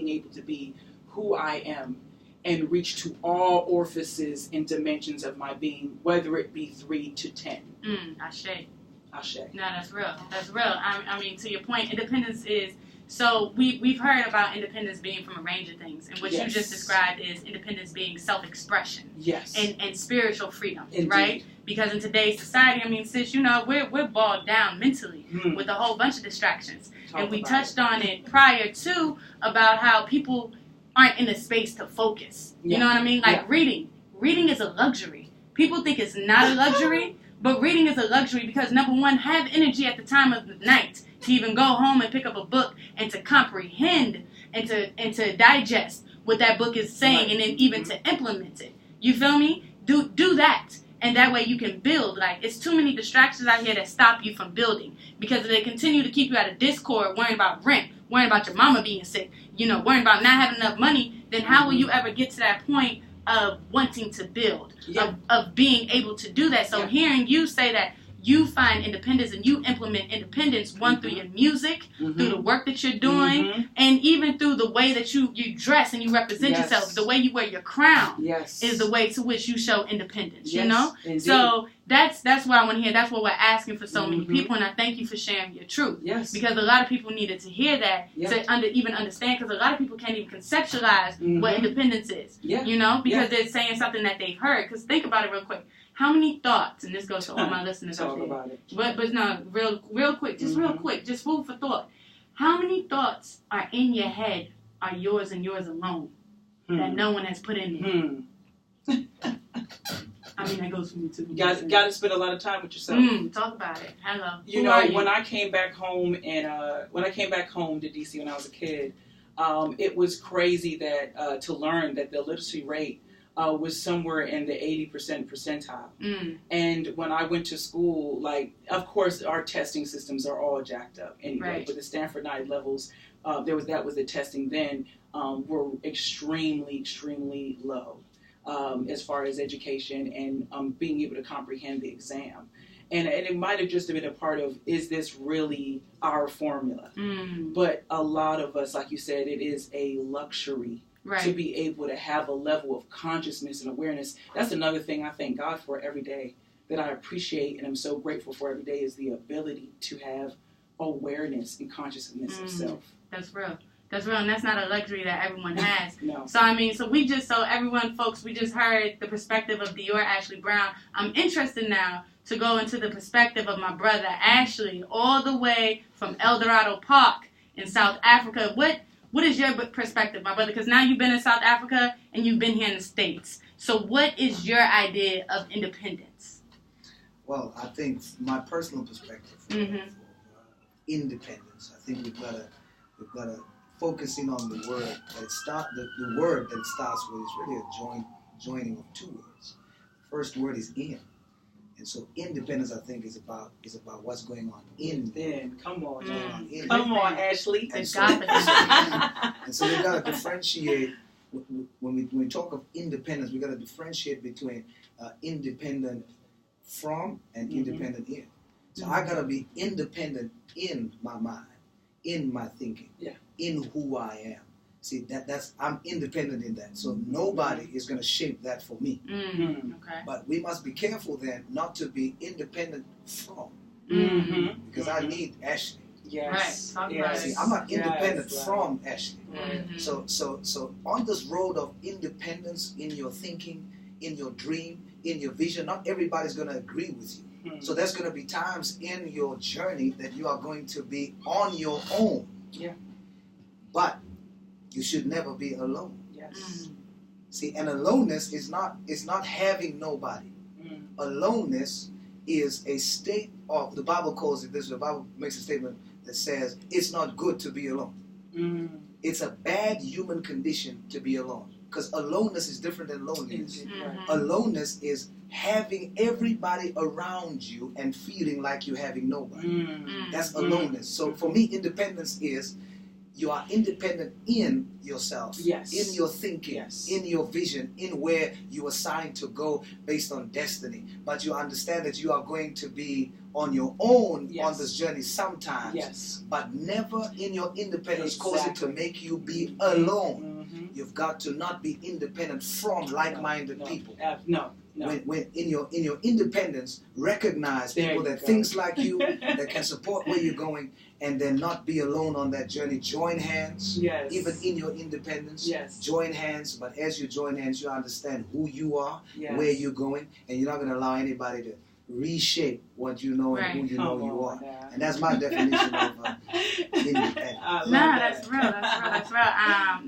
able to be who I am and reach to all orifices and dimensions of my being, whether it be 3 to 10. Ashe. No, that's real. That's real. I mean, to your point, independence is, so we've heard about independence being from a range of things, and what you just described is independence being self-expression. Yes. And spiritual freedom. Indeed. Right? Because in today's society, I mean, sis, we're bogged down mentally with a whole bunch of distractions. And we touched on it prior to about how people aren't in a space to focus. You know what I mean? Like reading. Reading is a luxury. People think it's not a luxury, but reading is a luxury because, number one, have energy at the time of the night to even go home and pick up a book and to comprehend and to digest what that book is saying, and then even to implement it. You feel me? Do that. And that way you can build. Like, it's too many distractions out here that stop you from building because they continue to keep you at a discord, worrying about rent, worrying about your mama being sick, worrying about not having enough money. Then how will you ever get to that point of wanting to build, of being able to do that? So hearing you say that you find independence and you implement independence, one, through your music, through the work that you're doing, and even through the way that you dress and you represent yourself, the way you wear your crown is the way to which you show independence, Indeed. So that's what I want to hear. That's what we're asking for so many people, and I thank you for sharing your truth. Yes. Because a lot of people needed to hear that to even understand, because a lot of people can't even conceptualize what independence is, because they're saying something that they've heard. Because think about it real quick. How many thoughts, and this goes to all my listeners out there, about it. But no, real quick, just food for thought. How many thoughts are in your head are yours and yours alone that no one has put in there? I mean, that goes for me too. You got to spend a lot of time with yourself. Talk about it. Hello. When I came back home to DC when I was a kid, it was crazy that to learn that the literacy rate was somewhere in the 80% percentile. And when I went to school, like, of course, our testing systems are all jacked up anyway, but the Stanford 9 levels, that was the testing then, were extremely, extremely low as far as education and being able to comprehend the exam. And it might have just been a part of, is this really our formula? But a lot of us, like you said, it is a luxury to be able to have a level of consciousness and awareness. That's another thing I thank God for every day, that I appreciate and I'm so grateful for every day, is the ability to have awareness and consciousness of self. That's real. That's real, and that's not a luxury that everyone has. No. So, I mean, everyone, folks, we just heard the perspective of Dior Ashely Brown. I'm interested now to go into the perspective of my brother Ashley, all the way from Eldorado Park in South Africa. What is your perspective, my brother? Because now you've been in South Africa and you've been here in the States. So what is your idea of independence? Well, I think my personal perspective for independence, I think we've got to focus in on the word the word that it starts with is really a joining of two words. The first word is in. And so independence, I think, is about what's going on in. Then come on, come on, Ashley. And so we've got to differentiate when we talk of independence. We've got to differentiate between independent from and independent in. So I got to be independent in my mind, in my thinking, in who I am. See, I'm independent in that. So nobody is going to shape that for me. Okay. But we must be careful then not to be independent from. Because I need Ashley. Yes. Right. See, I'm not independent from Ashley. Mm-hmm. So on this road of independence in your thinking, in your dream, in your vision, not everybody's going to agree with you. So there's going to be times in your journey that you are going to be on your own. Yeah. But you should never be alone. Yes. See, and aloneness is not having nobody. Aloneness is a state of, the Bible calls it this, the Bible makes a statement that says it's not good to be alone. It's a bad human condition to be alone. Because aloneness is different than loneliness. Aloneness is having everybody around you and feeling like you're having nobody. That's aloneness. So for me, independence is you are independent in yourself, in your thinking, in your vision, in where you are assigned to go based on destiny. But you understand that you are going to be on your own on this journey sometimes, but never in your independence cause it to make you be alone. You've got to not be independent from like-minded people. No. When in your independence, recognize people that thinks like you, that can support where you're going, and then not be alone on that journey. Join hands, even in your independence. Join hands, but as you join hands, you understand who you are, where you're going, and you're not going to allow anybody to reshape what you know and who you know you are. And that's my definition of independence. That's real.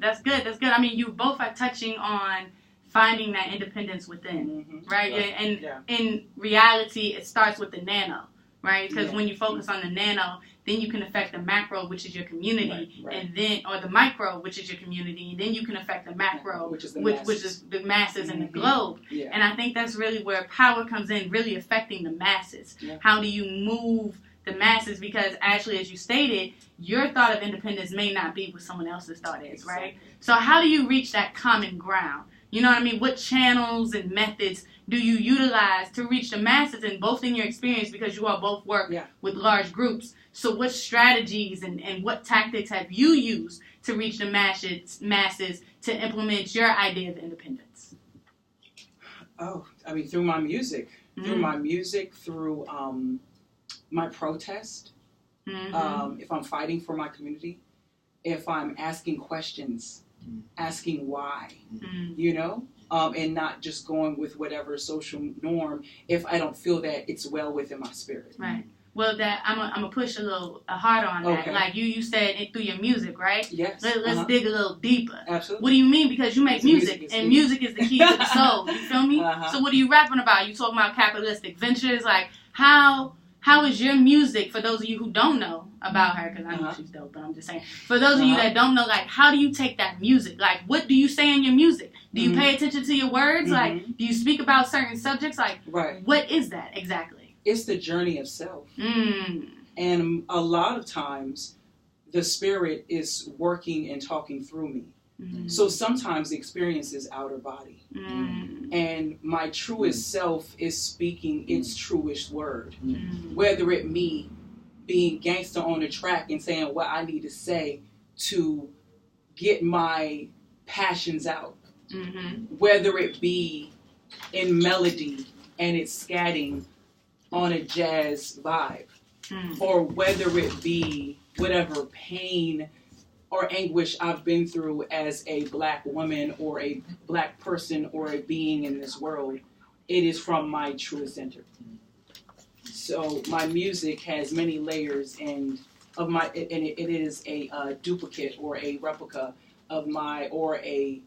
That's good. I mean, you both are touching on finding that independence within, right? And in reality, it starts with the nano, right? Because when you focus on the nano, then you can affect the macro, which is your community, and then, or the micro, which is your community, and then you can affect the macro, which is the masses and the globe. And I think that's really where power comes in, really affecting the masses. How do you move the masses? Because actually, as you stated, your thought of independence may not be what someone else's thought is, right? So how do you reach that common ground? You know what I mean? What channels and methods do you utilize to reach the masses, and both in your experience, because you all both work with large groups? So what strategies and what tactics have you used to reach the masses to implement your idea of independence? Oh, I mean, through my music. Through my music, through my protest. If I'm fighting for my community, if I'm asking questions, asking why, you know, and not just going with whatever social norm if I don't feel that it's well within my spirit. Right. Well, that I'm gonna push a little harder on that. Like you said it through your music, right? Yes. Let's dig a little deeper. Absolutely. What do you mean? Because you make music, and music is the key to the soul. You feel me? So what are you rapping about? You talking about capitalistic ventures? Like how is your music, for those of you who don't know about her, because I know she's dope, but I'm just saying, for those of you that don't know, like, how do you take that music? Like, what do you say in your music? Do you pay attention to your words? Like, do you speak about certain subjects? Like, what is that exactly? It's the journey of self. And a lot of times, the spirit is working and talking through me. So sometimes the experience is outer body. And my truest self is speaking its truest word. Whether it me being gangster on the track and saying what I need to say to get my passions out. Whether it be in melody and it's scatting on a jazz vibe. Or whether it be whatever pain or anguish I've been through as a black woman or a black person or a being in this world, it is from my truest center. So my music has many layers, and it is a duplicate or a replica of or a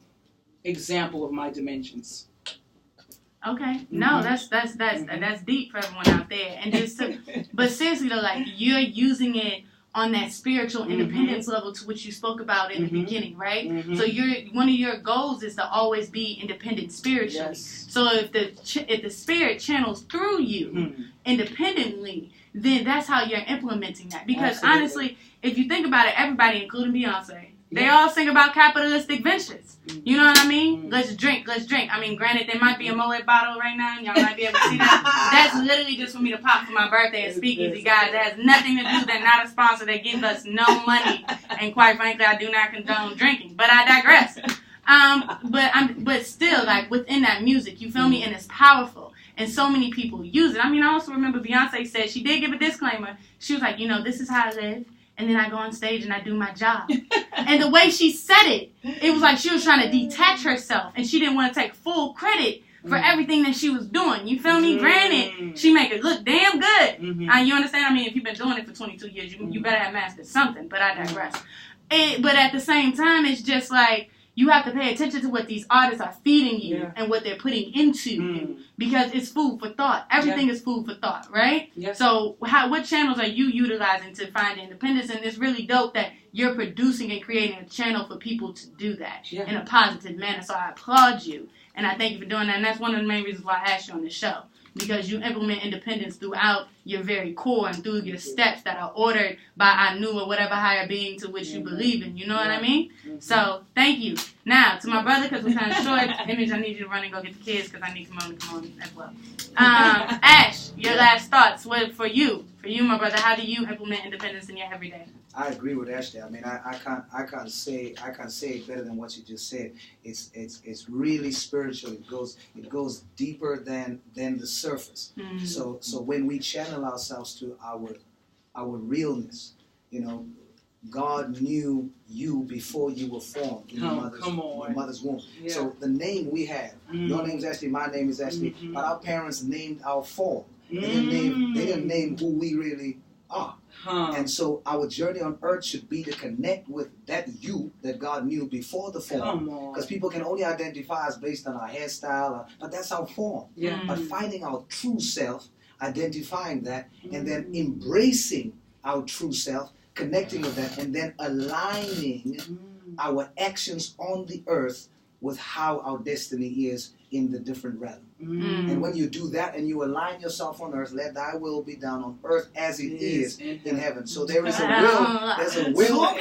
example of my dimensions. Okay, no, that's deep for everyone out there, and just but seriously though, like you're using it on that spiritual independence level to which you spoke about in the beginning, right? So one of your goals is to always be independent spiritually. So if the spirit channels through you independently, then that's how you're implementing that. Because honestly, if you think about it, everybody, including Beyonce, they all sing about capitalistic ventures. You know what I mean? Let's drink. I mean, granted, there might be a Moet bottle right now, and y'all might be able to see that. That's literally just for me to pop for my birthday and speakeasy, guys. That has nothing to do. They're not a sponsor. They give us no money. And quite frankly, I do not condone drinking. But I digress. But still, like, within that music, you feel me? And it's powerful. And so many people use it. I mean, I also remember Beyonce said, she did give a disclaimer. She was like, you know, this is how I live. And then I go on stage and I do my job. And the way she said it, it was like she was trying to detach herself. And she didn't want to take full credit for everything that she was doing. You feel me? Granted, she make it look damn good. You understand? I mean, if you've been doing it for 22 years, you better have mastered something. But I digress. but at the same time, it's just like, you have to pay attention to what these artists are feeding you and what they're putting into you, because it's food for thought. Everything is food for thought, right? So what channels are you utilizing to find independence? And it's really dope that you're producing and creating a channel for people to do that in a positive manner. So I applaud you, and I thank you for doing that. And that's one of the main reasons why I asked you on the show, because you implement independence throughout your very core and through your steps that are ordered by Anu or whatever higher being to which you believe in. You know what I mean? So, thank you. Now, to my brother, because we're kind of short, Image, I need you to run and go get the kids because I need Kymome to come on as well. Ash, your last thoughts. What for you, my brother, how do you implement independence in your everyday? I agree with Ashley. I mean, I can't say it better than what you just said. It's really spiritual. It goes deeper than the surface. So when we channel ourselves to our realness, you know, God knew you before you were formed in your mother's womb. Yeah. So the name we have, your name's Ashley, my name is Ashley, but our parents named our form. They didn't name who we really are. And so our journey on earth should be to connect with that you that God knew before the form. Because people can only identify us based on our hairstyle, but that's our form. Yeah. But finding our true self, identifying that, and then embracing our true self, connecting with that, and then aligning our actions on the earth with how our destiny is in the different realm. And when you do that and you align yourself on earth, let thy will be done on earth as it is in heaven. So there is a will,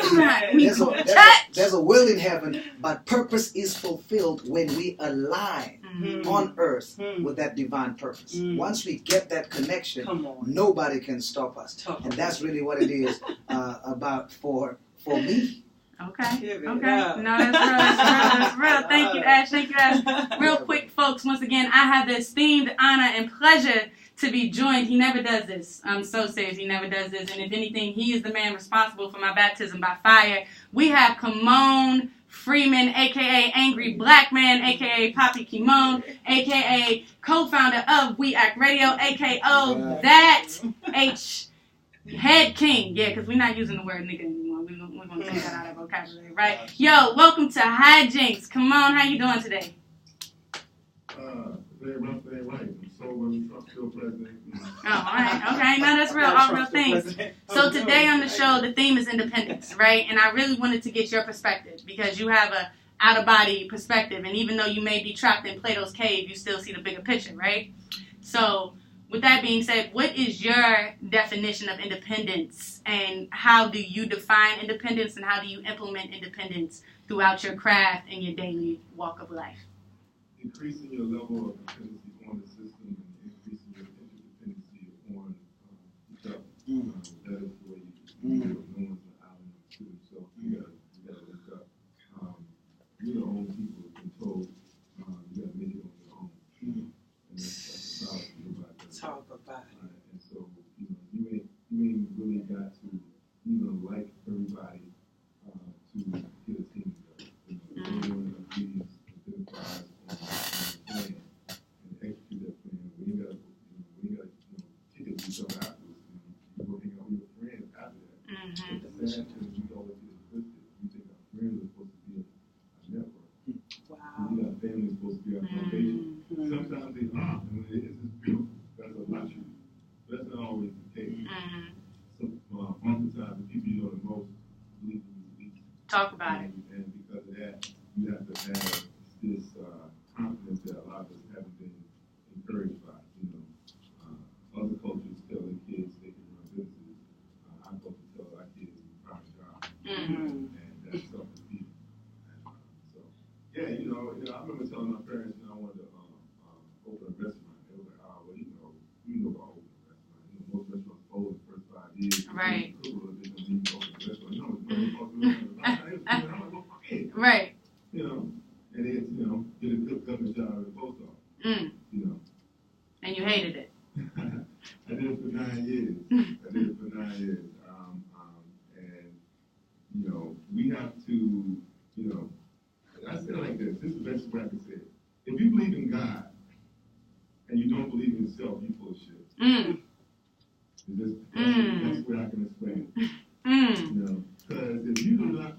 there's a will in heaven, but purpose is fulfilled when we align on earth with that divine purpose. Once we get that connection, nobody can stop us. And that's really what it is about for me. Okay. No, that's real. Thank you, Ash. Real quick, folks, once again, I have the esteemed honor and pleasure to be joined. He never does this. I'm so serious. He never does this. And if anything, he is the man responsible for my baptism by fire. We have Kymome Freeman, a.k.a. Angry Blackman, a.k.a. Poppy Kymome, a.k.a. co-founder of We Act Radio, a.k.o. that Head King. Yeah, because we're not using the word nigga anymore. We're going to take that out of vocabulary, right? Yo, welcome to Hijynx. Come on, how you doing today? Very rough, very right. I'm so when Trump still president. Oh, all right. Okay, no, that's real. All real things. So today on the show, the theme is independence, right? And I really wanted to get your perspective because you have a out-of-body perspective. And even though you may be trapped in Plato's cave, you still see the bigger picture, right? So with that being said, what is your definition of independence, and how do you define independence, and how do you implement independence throughout your craft and your daily walk of life? Increasing your level of dependency on the system and increasing your interdependency on each other. That is the way you do it. No one's an island too, so you gotta link up. You're the only people who've been told you gotta make it on your own. And that's how talk about it. And so, you ain't really got to, like everybody to get a team together. Everyone agrees, identifies on a plan and execute that plan. We ain't got to kick it to each other afterwards. You go hang out with your friends after that. But the sad thing is we always get it twisted. We think our friends are supposed to be our network. Wow. We got family supposed to be our foundation. Sometimes they are, and when it is, it's beautiful. That's a luxury. That's not always the case. So, oftentimes, the people you know the most believe in you least. Talk about it. And because of that, you have to have this confidence that a lot of us haven't been encouraged by. Other cultures tell their kids they can run businesses. Our culture tells our kids to find a job. And that's self-defeating. So, yeah, I remember telling my parents I wanted to open a restaurant. They were like, well, you know about opening a restaurant. Most restaurants fold in the first 5 years. Right. Right. And it's, get a good government job at the post office. And you hated it. I did it for 9 years. And, we have to, I say it like this. This is the best way I can say it. If you believe in God and you don't believe in yourself, you're full of shit. That's the way I can explain it. Because if you do not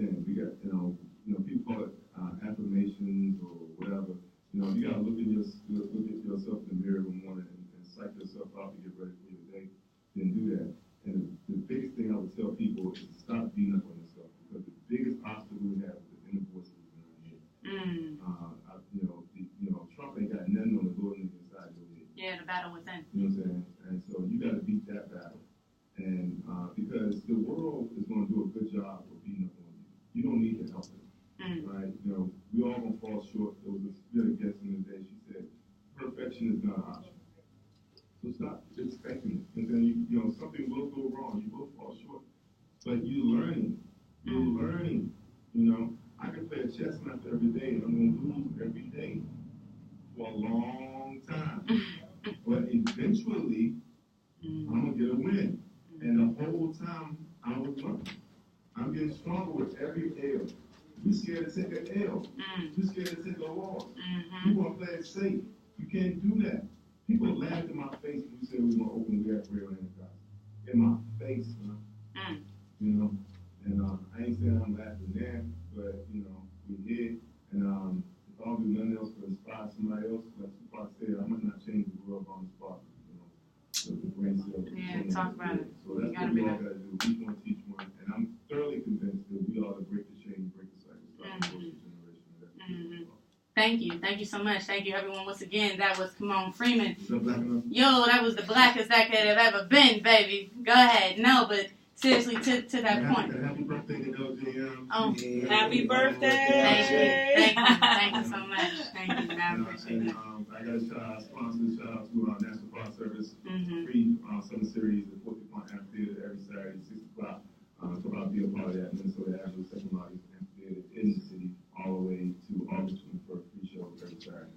understand. We got, people call it affirmations or whatever. You gotta look at yourself in the mirror in the morning and psych yourself out to get ready for your day. Then do that. And the biggest thing I would tell people is to stop beating up on yourself, because the biggest obstacle we have is the inner voices in our head. Trump ain't got nothing on the Lord inside your head. Yeah, the battle within. You know what I'm saying? And so you got to beat that battle. And because the world is going to do a good job of beating up on you. You don't need to help them. Right? We all going to fall short. There was a guest in the day. She said, perfection is not an option. So stop expecting it. And then, something will go wrong. You will fall short. But you're learning. You're learning. I can play a chess match every day, and I'm going to lose every day for a long time. But eventually, I'm going to get a win. And the whole time, I was learning. I'm getting stronger with every L. You're scared to take an L. You're scared to take a loss. You want to play it safe. You can't do that. People laughed in my face when we said we were going to open real enterprise. In my face, man. And I ain't saying I'm laughing there, but, we did. And if I don't do nothing else to inspire somebody else, like Tupac said, I might not change the world on the spot. The brain cells. Yeah, talk about it. So that's what we all got to do. Each one teach one. And I'm thoroughly convinced that we ought to break the chain, break the cycle, start the generation. Thank you. Thank you so much. Thank you, everyone. Once again, that was Kymome Freeman. Is that black enough? Yo, that was the blackest that could have ever been, baby. Go ahead. No, but seriously, to that point. Happy birthday to Eljay'Em. Oh, happy birthday. Thank you so much. Thank you. I appreciate that. I got a shout out to National Park Service, free summer series at 40 Point Amphitheater every Saturday, 6 o'clock. So I'll be a part of that Minnesota Avenue second largest amphitheater in the city, all the way to August 21st, free show every Saturday.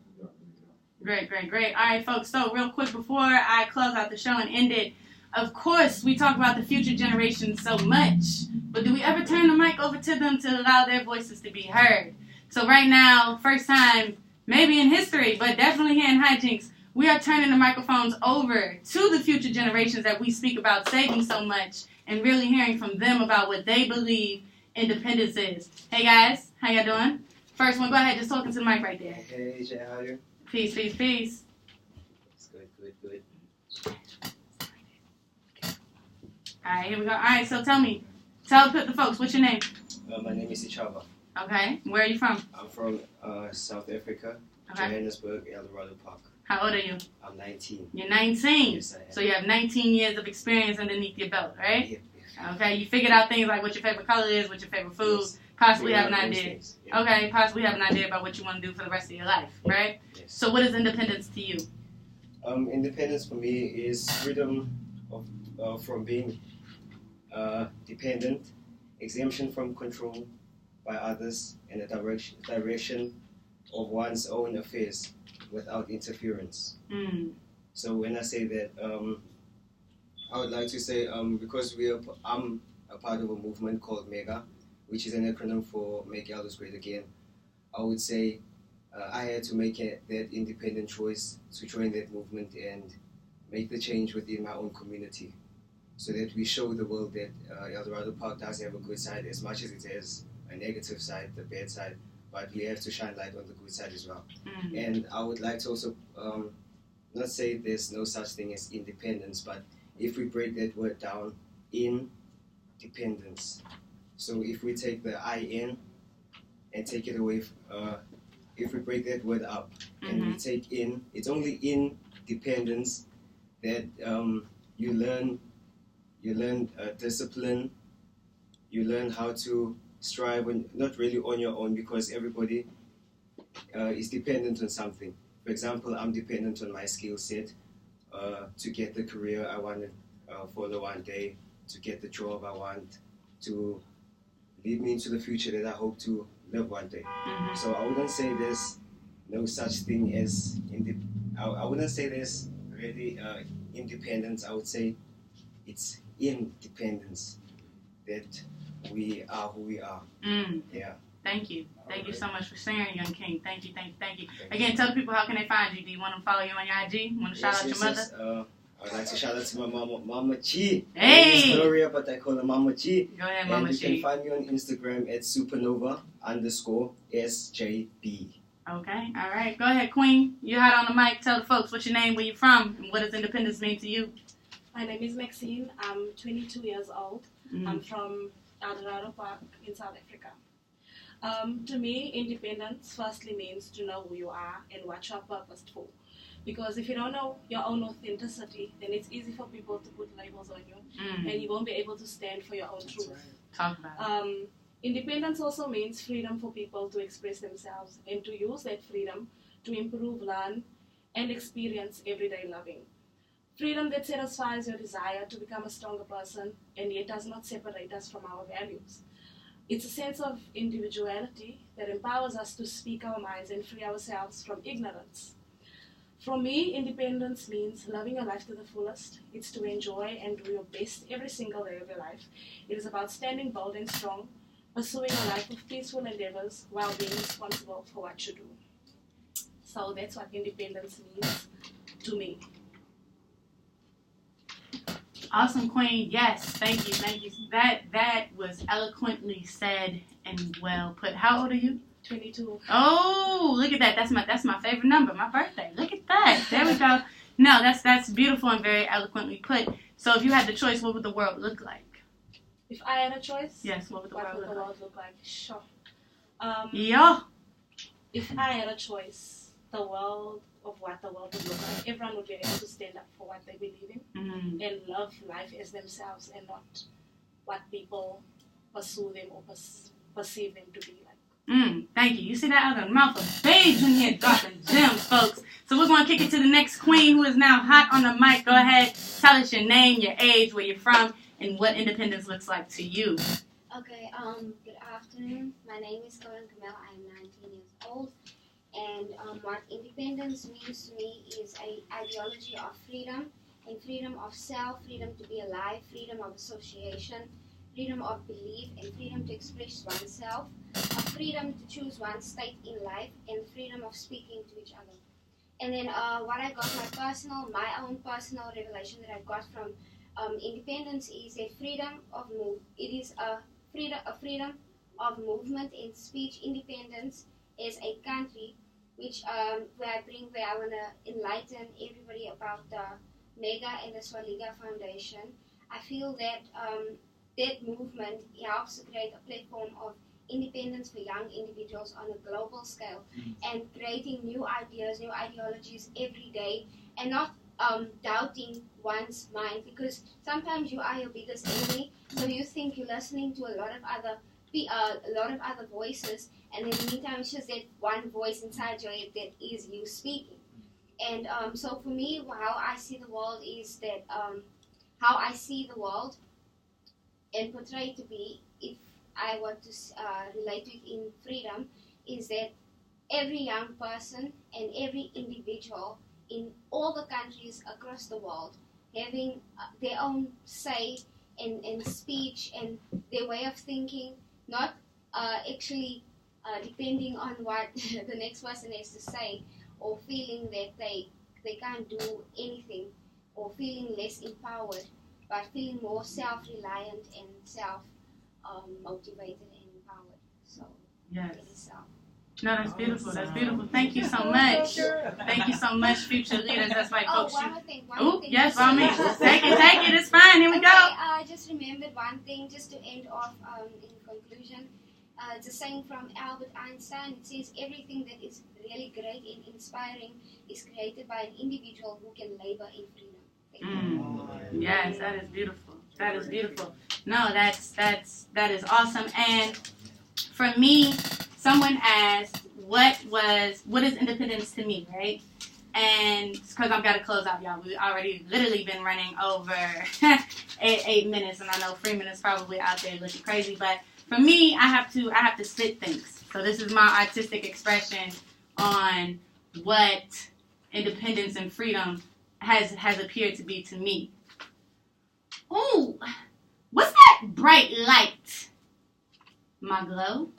Great. All right, folks. So real quick before I close out the show and end it, of course, we talk about the future generations so much, but do we ever turn the mic over to them to allow their voices to be heard? So right now, first time, maybe in history, but definitely here in Hijynx, we are turning the microphones over to the future generations that we speak about saving so much and really hearing from them about what they believe independence is. Hey guys, how y'all doing? First one, go ahead, just talking to the mic right there. Hey, Jay, how are you? Peace. It's good. All right, here we go. All right, so tell the folks, what's your name? My name is Ichava. Okay, where are you from? I'm from South Africa, Johannesburg, Eldorado Park. How old are you? I'm 19. You're 19? Yes, I am. So you have 19 years of experience underneath your belt, right? Yep. Okay, you figured out things like what your favorite color is, what your favorite food, possibly have an idea. Yeah. Okay, possibly have an idea about what you want to do for the rest of your life, right? Yes. So what is independence to you? Independence for me is freedom from being dependent, exemption from control by others, and the direction of one's own affairs without interference. So when I say that, I would like to say because I'm a part of a movement called MEGA, which is an acronym for Make Elders Great Again. I would say I had to make that independent choice to join that movement and make the change within my own community, so that we show the world that Eldorado Park does have a good side as much as it has a negative side, the bad side, but we have to shine light on the good side as well. And I would like to also not say there's no such thing as independence, but if we break that word down, independence. So if we take the IN and take it away, if we break that word up and we take in, it's only in dependence that you learn discipline, you learn how to strive, not really on your own, because everybody is dependent on something. For example, I'm dependent on my skill set to get the career I want to follow one day, to get the job I want, to lead me into the future that I hope to live one day. So I wouldn't say there's no such thing as I wouldn't say there's really independence. I would say it's independence that we are who we are. Yeah. Thank you. Thank you so much for sharing, Young King. Thank you. Again, tell people how can they find you. Do you want to follow you on your IG? Want to shout out your mother? I'd like to shout out to my mama, Mama Chi. Hey! Gloria, but I call her Mama Chi. Go ahead, And Mama you can Chi. find me on Instagram at supernova_SJB. Okay, all right. Go ahead, Queen. You hot on the mic. Tell the folks what's your name, where you from, and what does independence mean to you? My name is Maxine. I'm 22 years old. I'm from Eldorado Park in South Africa. To me, independence firstly means to know who you are and what you're purposed for. Because if you don't know your own authenticity, then it's easy for people to put labels on you, and you won't be able to stand for your own truth. Talk about it. Independence also means freedom for people to express themselves and to use that freedom to improve, learn, and experience everyday living. Freedom that satisfies your desire to become a stronger person and yet does not separate us from our values. It's a sense of individuality that empowers us to speak our minds and free ourselves from ignorance. For me, independence means living your life to the fullest. It's to enjoy and do your best every single day of your life. It is about standing bold and strong, pursuing a life of peaceful endeavors while being responsible for what you do. So that's what independence means to me. Awesome, Queen. Yes, thank you. That was eloquently said and well put. How old are you? 22. Oh, look at that. That's my favorite number. My birthday. Look at that. There we go. No, that's beautiful and very eloquently put. So if you had the choice, what would the world look like? If I had a choice, Yes, what would the world look like? Sure. Yeah. If I had a choice, the world would look like, everyone would be able to stand up for what they believe in and love life as themselves and not what people pursue them or perceive them to be like. Thank you. You see that other mouth of babes in here dropping gems, folks. So we're going to kick it to the next queen who is now hot on the mic. Go ahead. Tell us your name, your age, where you're from, and what independence looks like to you. Okay, good afternoon. My name is Karen Kamel. I am 19 years old. And what independence means to me is an ideology of freedom, and freedom of self, freedom to be alive, freedom of association, freedom of belief, and freedom to express oneself, a freedom to choose one's state in life, and freedom of speaking to each other. And then what I got, my own personal revelation that I got from independence is a freedom of It is a freedom of movement and speech. Independence as a country, which where I want to enlighten everybody about the Mega and the Swaliga Foundation. I feel that that movement helps to create a platform of independence for young individuals on a global scale, and creating new ideas, new ideologies every day, and not doubting one's mind, because sometimes you are your biggest enemy. So you think you're listening to a lot of other voices, and in the meantime it's just that one voice inside your head that is you speaking. And so for me, how I see the world is that how I see the world and portray to be, if I were to relate to it in freedom, is that every young person and every individual in all the countries across the world having their own say and speech and their way of thinking, not actually depending on what the next person has to say, or feeling that they can't do anything, or feeling less empowered, but feeling more self-reliant and self-motivated and empowered. So, yes. So. No, that's beautiful. That's beautiful. Thank you so much. Thank you so much, future leaders. That's why folks. One more thing. Yes, by me. Take it. It's fine. Here we go. I just remembered one thing, just to end off in conclusion. It's a saying from Albert Einstein. It says, everything that is really great and inspiring is created by an individual who can labor in freedom. Yes, that is beautiful. That is beautiful. No, that is awesome. And for me, someone asked, what is independence to me, right? And because I've got to close out, y'all. We've already literally been running over 8 minutes, and I know Freeman is probably out there looking crazy, but for me, I have to spit things. So this is my artistic expression on what independence and freedom has appeared to be to me. Ooh, what's that bright light? My glow?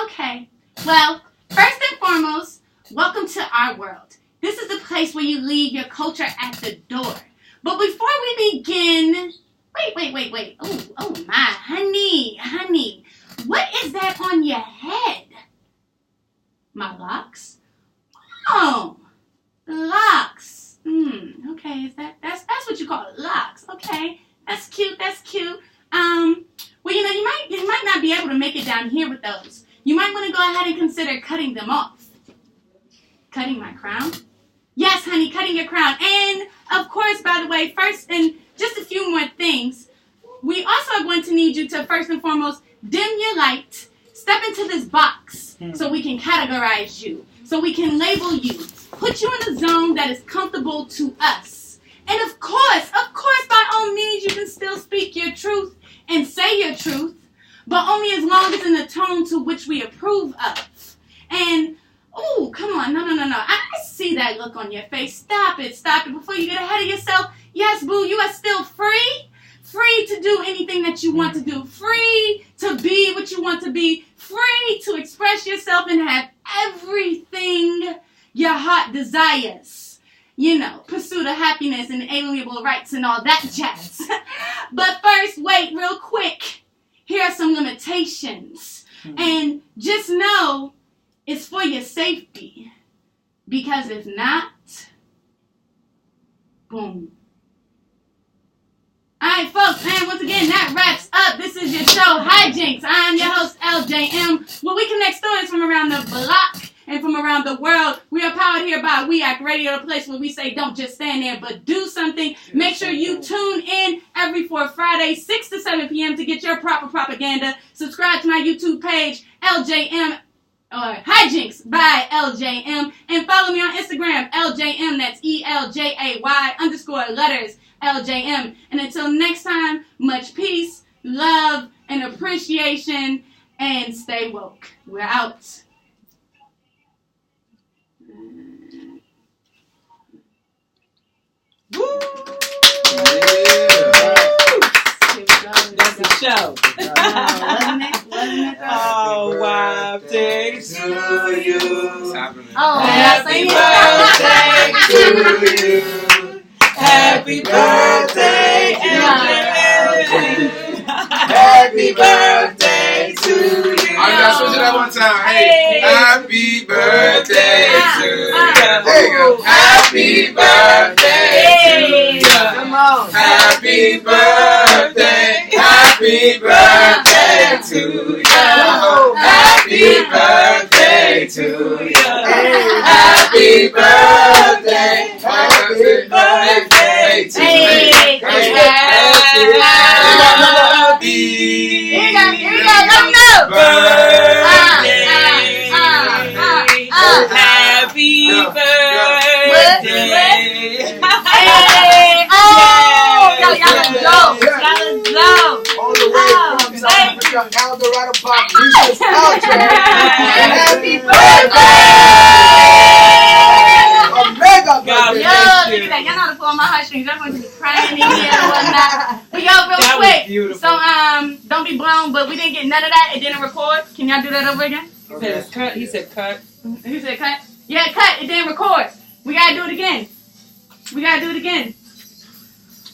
Okay. Well, first and foremost, welcome to our world. This is the place where you leave your culture at the door. But before we begin, wait. Oh my, honey. What is that on your head? My locks? Oh, locks. Okay, that's what you call it, locks. Okay, that's cute. Well, you might not be able to make it down here with those. You might want to go ahead and consider cutting them off. Cutting my crown? Yes, honey, cutting your crown. And, of course, by the way, first, and just a few more things, we also are going to need you to, first and foremost, dim your light, step into this box so we can categorize you, so we can label you, put you in a zone that is comfortable to us. And, of course, by all means, you can still speak your truth and say your truth, but only as long as in the tone to which we approve of. And, oh, come on, no. I see that look on your face. Stop it before you get ahead of yourself. Yes, boo, you are still free to do anything that you want to do, free to be what you want to be, free to express yourself and have everything your heart desires. You know, pursuit of happiness and alienable rights and all that jazz. But first, wait, real quick. Here are some limitations. And just know it's for your safety. Because if not, boom. Alright, folks, and once again, that wraps up. This is your show, Hijynx. I'm your host, Eljay'Em, where we connect stories from around the block and from around the world. We are powered here by We Act Radio, the place where we say don't just stand there, but do something. Make sure you tune in every 4th Friday, 6 to 7 p.m. to get your proper propaganda. Subscribe to my YouTube page, Eljay'Em, or Hijynx by Eljay'Em, and follow me on Instagram, Eljay'Em, that's ELJAY_letters, Eljay'Em. And until next time, much peace, love, and appreciation, and stay woke. We're out. Woo! That's the show. Wasn't it? Oh, wild day to you. Oh, happy birthday to you. Happy birthday, Angela. Happy birthday to you. I gotta switch it up one time. Hey, happy birthday to you. There you go. Happy birthday to you. Come on. Happy birthday. Happy birthday to you. Happy birthday to you. Happy birthday. Happy birthday to you. Happy birthday. All the way from South Africa, Eldorado Park, Research Culture. Happy birthday! Omega birthday! Yo, look at that. Y'all know how to pull on my heartstrings. Y'all going to be crying in here and whatnot. But yo, real quick. So, don't be blown, but we didn't get none of that. It didn't record. Can y'all do that over again? He said cut. Who said cut? Yeah, cut. It didn't record. We gotta do it again.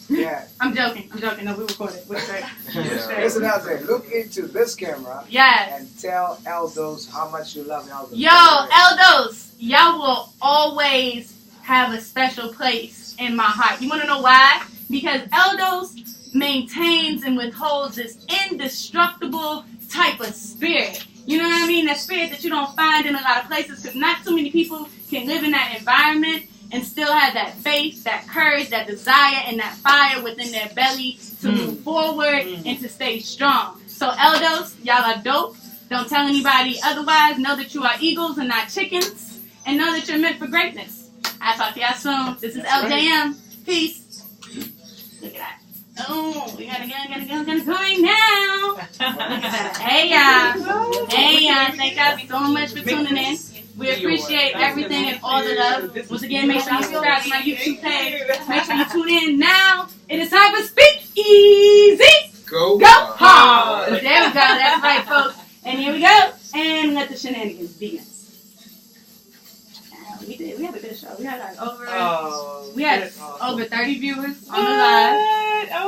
Yeah. I'm joking. No, we recorded. We're straight. Listen out there. Look into this camera. Yes. And tell Eldos how much you love Eldos. Yo, Eldos, y'all will always have a special place in my heart. You want to know why? Because Eldos maintains and withholds this indestructible type of spirit. You know what I mean? That spirit that you don't find in a lot of places, because not too many people can live in that environment and still have that faith, that courage, that desire, and that fire within their belly to move forward and to stay strong. So Eldos, y'all are dope. Don't tell anybody otherwise. Know that you are eagles and not chickens. And know that you're meant for greatness. I'll talk to y'all soon. This is Eljay'Em. Peace. Look at that. Oh, we gotta going now. Look at that. Hey y'all. Thank y'all so much for tuning in. We appreciate everything and all the love. Once again, make sure you subscribe to my YouTube page. Make sure you tune in now. It is time for Speak Easy. Go hard. There we go. That's right, folks. And here we go. And let the shenanigans begin. We have a good show. We had our Yes, over 30 viewers on the live.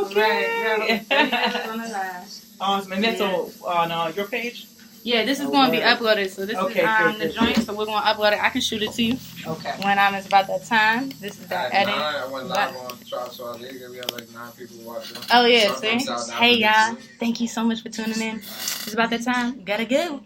Okay. Right, yeah, over 30 viewers on the live. Awesome. And that's on your page? Yeah, this is going to be uploaded. So this is the joint. So we're going to upload it. I can shoot it to you. Okay. When it's about that time. This is the edit. I went live on Trap So Liga. We had like 9 people watching. Oh yeah, see? Hey y'all. Thank you so much for tuning in. It's about that time. Gotta go.